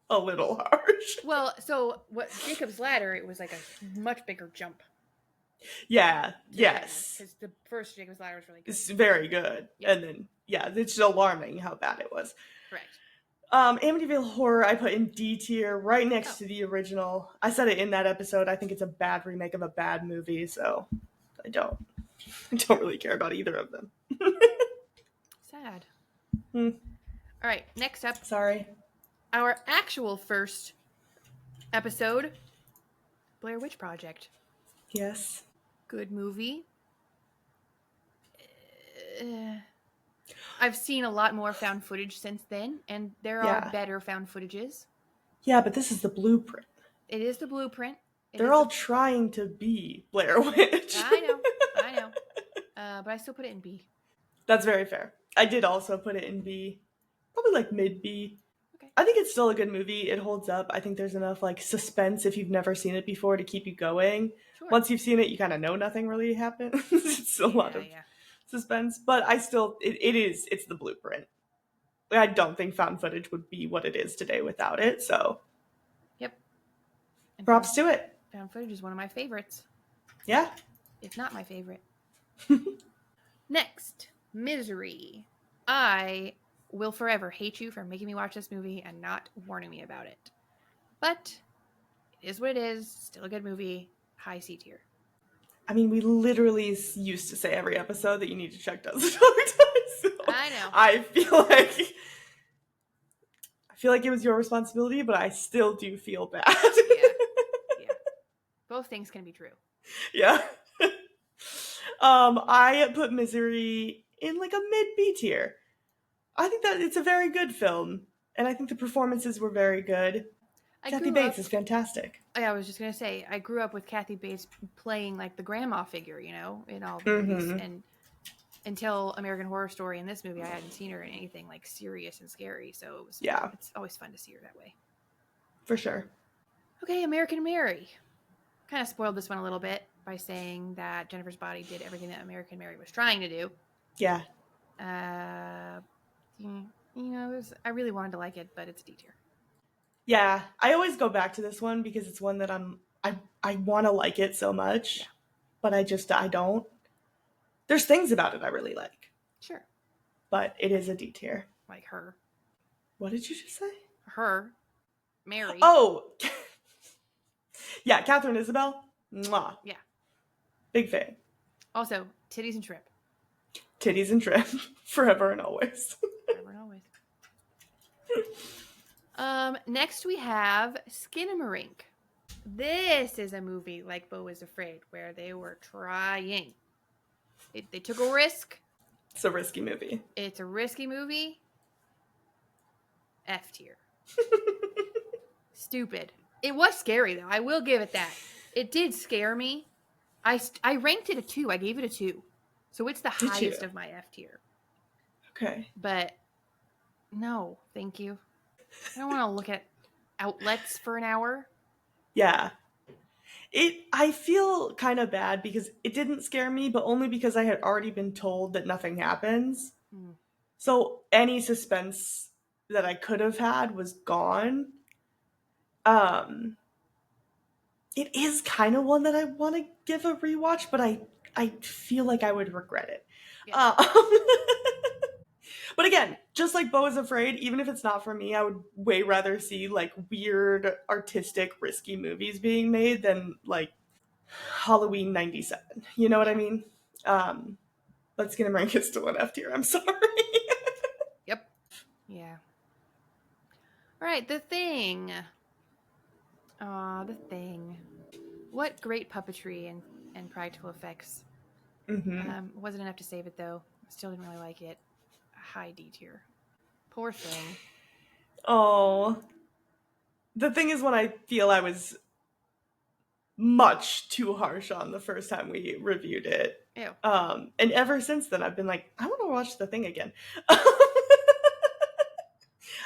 a little harsh. Well, so what Jacob's Ladder, it was like a much bigger jump. Yeah, yes. Because the first Jacob's Ladder was really good. It's very good. Yeah. And then, yeah, it's just alarming how bad it was. Correct. Amityville Horror, I put in D tier, right next Oh. to the original. I said it in that episode. I think it's a bad remake of a bad movie, so I don't really care about either of them. Sad. Hmm. All right, next up, Sorry. our actual first episode, Blair Witch Project. Yes. Good movie. I've seen a lot more found footage since then, and there Yeah. are better found footages. Yeah, but this is the blueprint. It is the blueprint. It They're is all trying to be Blair Witch. I know. But I still put it in B. That's very fair. I did also put it in B. Probably like mid B. Okay. I think it's still a good movie. It holds up. I think there's enough like suspense if you've never seen it before to keep you going. Sure. Once you've seen it, you kind of know nothing really happened. It's still a lot of suspense, but it's the blueprint. I don't think found footage would be what it is today without it. So Yep. And props to it. Found footage is one of my favorites, Yeah. if not my favorite. Next, Misery. I will forever hate you for making me watch this movie and not warning me about it. But it is what it is. Still a good movie. High C tier. I mean, we literally used to say every episode that you need to check Does the Dog Die? So I know. I feel like it was your responsibility, but I still do feel bad. Yeah. Both things can be true. Yeah. I put Misery in like a mid B tier. I think that it's a very good film, and I think the performances were very good. Kathy Bates is fantastic. I was just gonna say, I grew up with Kathy Bates playing like the grandma figure, in all the movies, and until American Horror Story and this movie, I hadn't seen her in anything like serious and scary. So it's always fun to see her that way. For sure. Okay, American Mary. Kind of spoiled this one a little bit by saying that Jennifer's Body did everything that American Mary was trying to do. Yeah. I really wanted to like it, but it's a D tier. Yeah, I always go back to this one because it's one that I want to like it so much, but I don't. There's things about it I really like, Sure. but it is a D tier. Like her. What did you just say? Her. Mary. Oh, yeah, Catherine Isabel. Mwah. Yeah. Big fan. Also, titties and shrimp. Titties and trim, forever and always. Forever and always. Next we have Skinamarink. This is a movie like Beau is Afraid, where they were trying. They took a risk. It's a risky movie. It's a risky movie. F tier. Stupid. It was scary though. I will give it that. It did scare me. I ranked it a 2. I gave it a 2. So it's the Did highest you? of my F tier. Okay. But no, thank you. I don't want to look at outlets for an hour. Yeah. I feel kind of bad because it didn't scare me, but only because I had already been told that nothing happens. Mm. So any suspense that I could have had was gone. It is kind of one that I want to give a rewatch, but I feel like I would regret it. Yeah. But again, just like Beau is Afraid, even if it's not for me, I would way rather see like weird, artistic, risky movies being made than like Halloween 97. You know what I mean? Let's get him rank is still an F tier. I'm sorry. Yep. Yeah. All right, The Thing. The Thing. What great puppetry and practical effects. Mm-hmm. Wasn't enough to save it though. Still didn't really like it. High D tier. Poor thing. Oh. The thing is, when I feel I was much too harsh on the first time we reviewed it. Ew. And ever since then, I've been like, I want to watch The Thing again.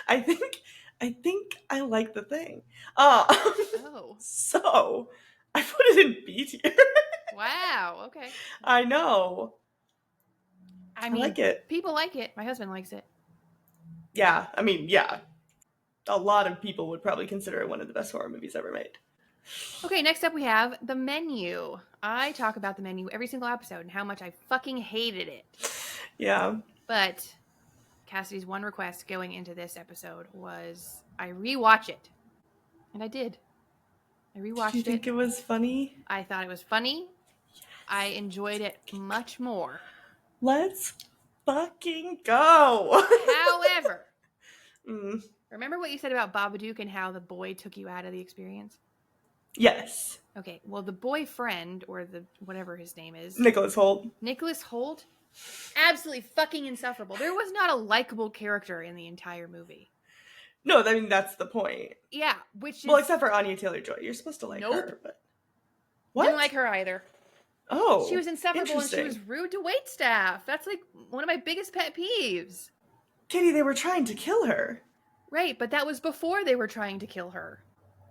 I think I like The Thing. Oh. So I put it in B tier. Wow. Okay. I know. I mean, like it. People like it. My husband likes it. Yeah. I mean, yeah. A lot of people would probably consider it one of the best horror movies ever made. Okay, next up we have The Menu. I talk about The Menu every single episode and how much I fucking hated it. Yeah. But Cassidy's one request going into this episode was I rewatch it. And I did. I rewatched it. Did you think it was funny? I thought it was funny. Yes. I enjoyed it much more. Let's fucking go. However, remember what you said about Babadook and how the boy took you out of the experience? Yes. Okay, well, the boyfriend, or the whatever his name is. Nicholas Hoult, absolutely fucking insufferable. There was not a likable character in the entire movie. No, I mean, that's the point. Yeah, which is... Well, except for Anya Taylor-Joy. You're supposed to like her, but... What? Didn't like her either. Oh, she was insufferable and she was rude to waitstaff. That's like one of my biggest pet peeves. Katie, they were trying to kill her. Right, but that was before they were trying to kill her.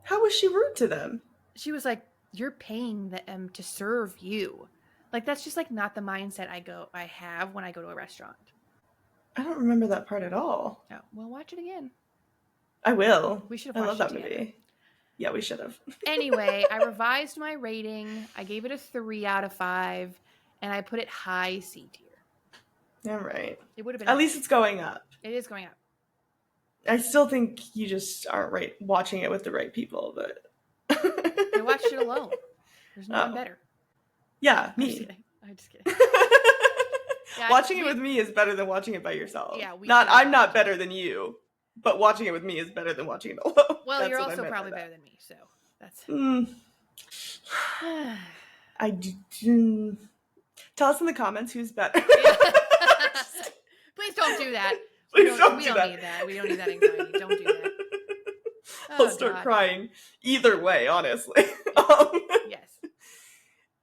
How was she rude to them? She was like, you're paying them to serve you. Like, that's just like not the mindset I have when I go to a restaurant. I don't remember that part at all. Oh, well, watch it again. I will. We should have watched I love it that together. movie. Yeah, we should have. Anyway, I revised my rating. I gave it a 3 out of 5, and I put it high C tier. All right. It would have been. At least it's going up. It is going up. I still think you just aren't watching it with the right people, but I watched it alone. There's no one better. Yeah, me. I'm just kidding. Yeah, watching it with me is better than watching it by yourself. Yeah, I'm not better than you, but watching it with me is better than watching it alone. Well, you're also probably better than me, so that's. I do. Tell us in the comments who's better. Please don't do that. Please don't we do don't that. need that. We don't need that anxiety. Don't do that. I'll start crying either way, honestly. Yes.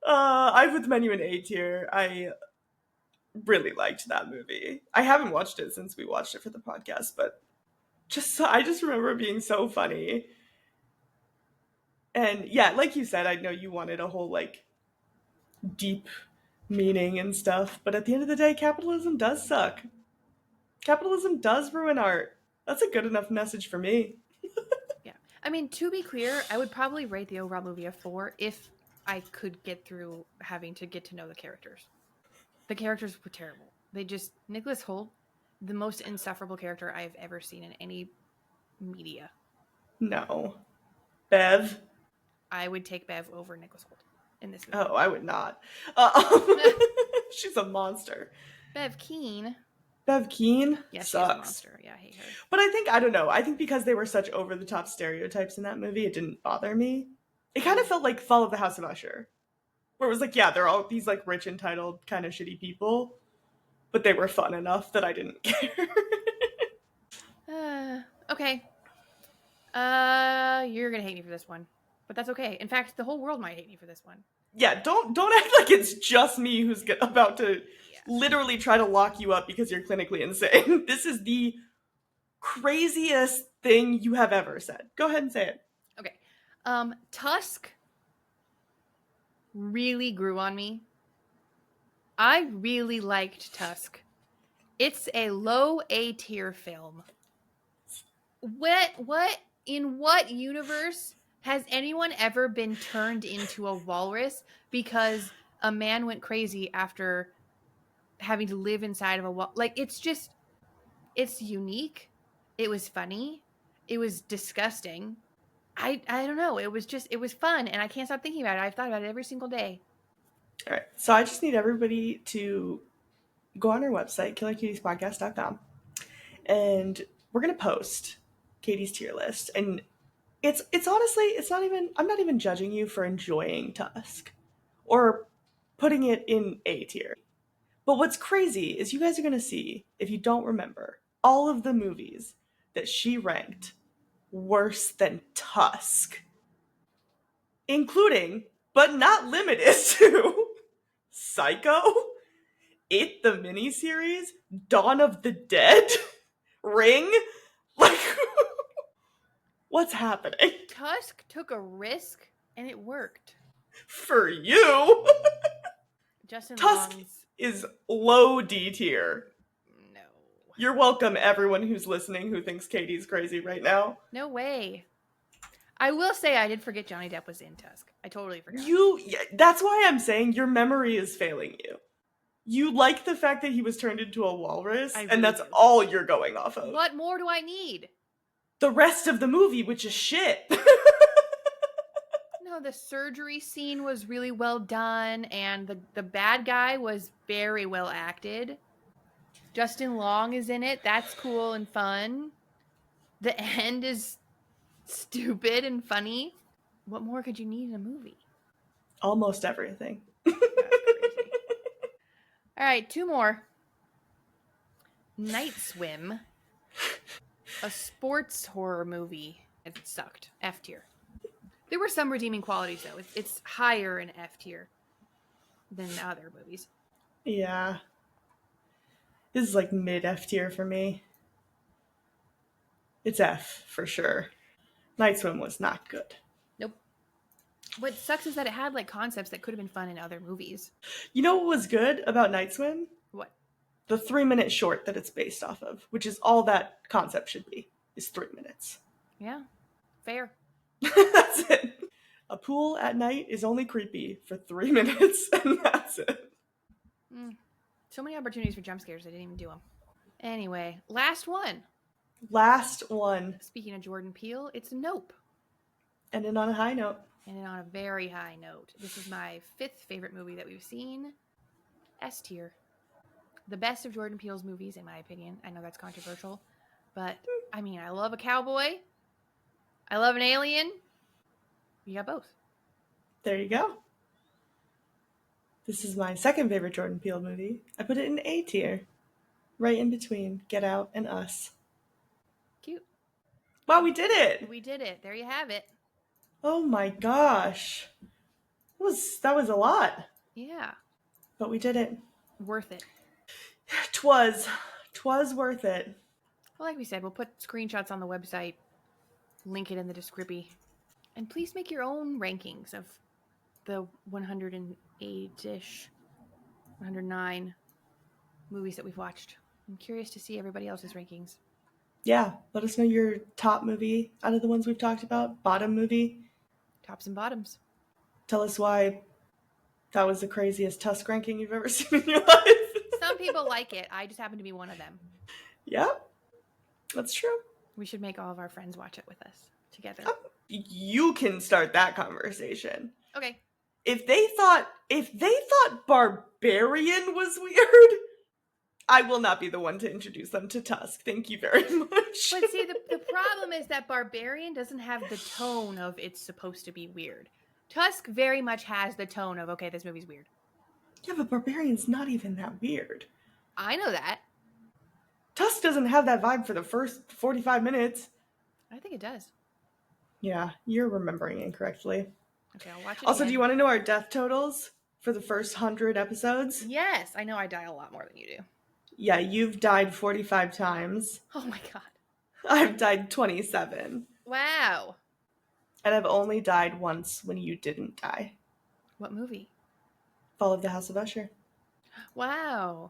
I put The Menu in A tier. I really liked that movie. I haven't watched it since we watched it for the podcast, but I just remember it being so funny. And yeah, like you said, I know you wanted a whole like deep meaning and stuff, but at the end of the day, capitalism does suck. Capitalism does ruin art. That's a good enough message for me. Yeah. I mean, to be clear, I would probably rate the overall movie a 4 if I could get through having to get to know the characters. The characters were terrible. Nicholas Hoult, the most insufferable character I've ever seen in any media. No. Bev? I would take Bev over Nicholas Hoult in this movie. Oh, I would not. She's a monster. Bev Keane. Bev Keane? Yeah, she's sucks. a monster. Yeah, I hate her. But I don't know. I think because they were such over-the-top stereotypes in that movie, it didn't bother me. It kind of felt like Fall of the House of Usher. Where it was like, yeah, they're all these like rich, entitled, kind of shitty people. But they were fun enough that I didn't care. Okay. You're gonna hate me for this one. But that's okay. In fact, the whole world might hate me for this one. Yeah, don't act like it's just me who's about to literally try to lock you up because you're clinically insane. This is the craziest thing you have ever said. Go ahead and say it. Okay. Tusk really grew on me. I really liked Tusk. It's a low A tier film. In what universe has anyone ever been turned into a walrus because a man went crazy after having to live inside of a wall? Like, it's unique. It was funny. It was disgusting. I don't know. It was fun, and I can't stop thinking about it. I've thought about it every single day. All right. So I just need everybody to go on our website, killercutiespodcast.com, and we're going to post Katie's tier list. And it's honestly, I'm not even judging you for enjoying Tusk or putting it in A tier. But what's crazy is you guys are going to see, if you don't remember, all of the movies that she ranked worse than Tusk. Including, but not limited to, Psycho, It the miniseries, Dawn of the Dead, Ring. Like, what's happening? Tusk took a risk and it worked. For you, Justin Tusk Long's is low D tier. no. You're welcome, everyone who's listening who thinks Katie's crazy right now. No way. I will say I did forget Johnny Depp was in Tusk. I totally forgot. That's why I'm saying your memory is failing you. You like the fact that he was turned into a walrus, I really and that's do. all you're going off of. What more do I need? The rest of the movie, which is shit. No, the surgery scene was really well done, and the bad guy was very well acted. Justin Long is in it. That's cool and fun. The end is stupid and funny. What more could you need in a movie? Almost everything. That's crazy. All right, 2 more. Night Swim, a sports horror movie. It sucked. F tier. There were some redeeming qualities, though. It's higher in F tier than other movies. Yeah. This is like mid F tier for me. It's F for sure. Night Swim was not good. Nope. What sucks is that it had like concepts that could have been fun in other movies. You know what was good about Night Swim? What? The 3-minute short that it's based off of, which is all that concept should be, is 3 minutes. Yeah. Fair. That's it. A pool at night is only creepy for 3 minutes, and that's it. So many opportunities for jump scares. I didn't even do them. Anyway, last one. Last one. Speaking of Jordan Peele, it's Nope. Ending on a high note. And on a very high note. This is my 5th favorite movie that we've seen. S tier. The best of Jordan Peele's movies, in my opinion. I know that's controversial. But, I mean, I love a cowboy. I love an alien. You got both. There you go. This is my 2nd favorite Jordan Peele movie. I put it in A tier. Right in between Get Out and Us. Cute. Wow, we did it! We did it. There you have it. Oh my gosh. That was a lot. Yeah. But we did it. Worth it. Twas worth it. Well, like we said, we'll put screenshots on the website. Link it in the description. And please make your own rankings of the 108-ish, 109 movies that we've watched. I'm curious to see everybody else's rankings. Yeah, let us know your top movie out of the ones we've talked about. Bottom movie. Tops and bottoms. Tell us why that was the craziest Tusk ranking you've ever seen in your life. Some people like it. I just happen to be one of them. Yeah, that's true. We should make all of our friends watch it with us together. You can start that conversation. Okay. If they thought Barbarian was weird, I will not be the one to introduce them to Tusk. Thank you very much. But see, the problem is that Barbarian doesn't have the tone of it's supposed to be weird. Tusk very much has the tone of, okay, this movie's weird. Yeah, but Barbarian's not even that weird. I know that. Tusk doesn't have that vibe for the first 45 minutes. I think it does. Yeah, you're remembering incorrectly. Okay, I'll watch it Also, again. do you want to know our death totals for the first 100 episodes? Yes, I know I die a lot more than you do. Yeah, you've died 45 times. Oh my god. I've died 27. Wow. And I've only died once when you didn't die. What movie? Fall of the House of Usher. Wow.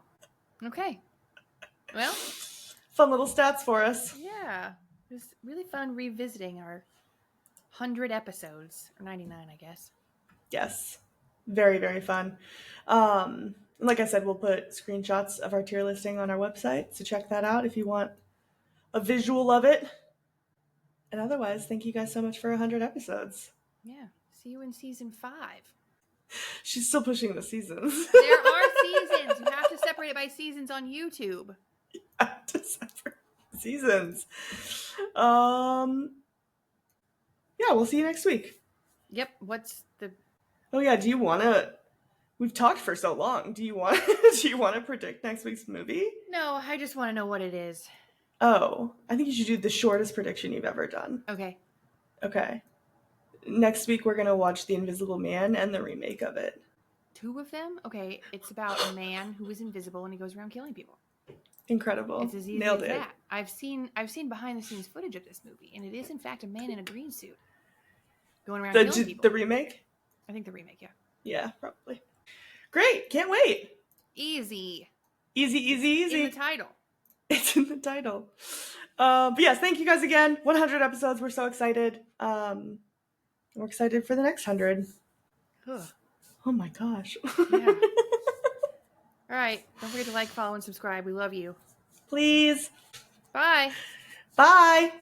Okay. Well, Fun little stats for us. yeah. It was really fun revisiting our 100 episodes. Or 99, I guess. Yes. Very, very fun. Like I said, we'll put screenshots of our tier listing on our website, so check that out if you want a visual of it. And otherwise, thank you guys so much for 100 episodes. Yeah. See you in season 5. She's still pushing the seasons. There are seasons. You have to separate it by seasons on YouTube. Seasons. Yeah, we'll see you next week. Yep. What's the... Oh yeah, do you want to We've talked for so long. Do you want to predict next week's movie? No, I just want to know what it is. Oh, I think you should do the shortest prediction you've ever done. Okay. Okay. Next week we're going to watch The Invisible Man and the remake of it. 2 of them? Okay, it's about a man who is invisible and he goes around killing people. Incredible. It's as easy Nailed as it. that. I've seen behind the scenes footage of this movie, and it is in fact a man in a green suit going around killing people. The remake? I think the remake, yeah. Yeah, probably. Great. Can't wait. Easy. Easy. In the title. It's in the title. But yes, thank you guys again. 100 episodes. We're so excited. We're excited for the next 100. Ugh. Oh my gosh. Yeah. All right. Don't forget to like, follow, and subscribe. We love you. Please. Bye. Bye.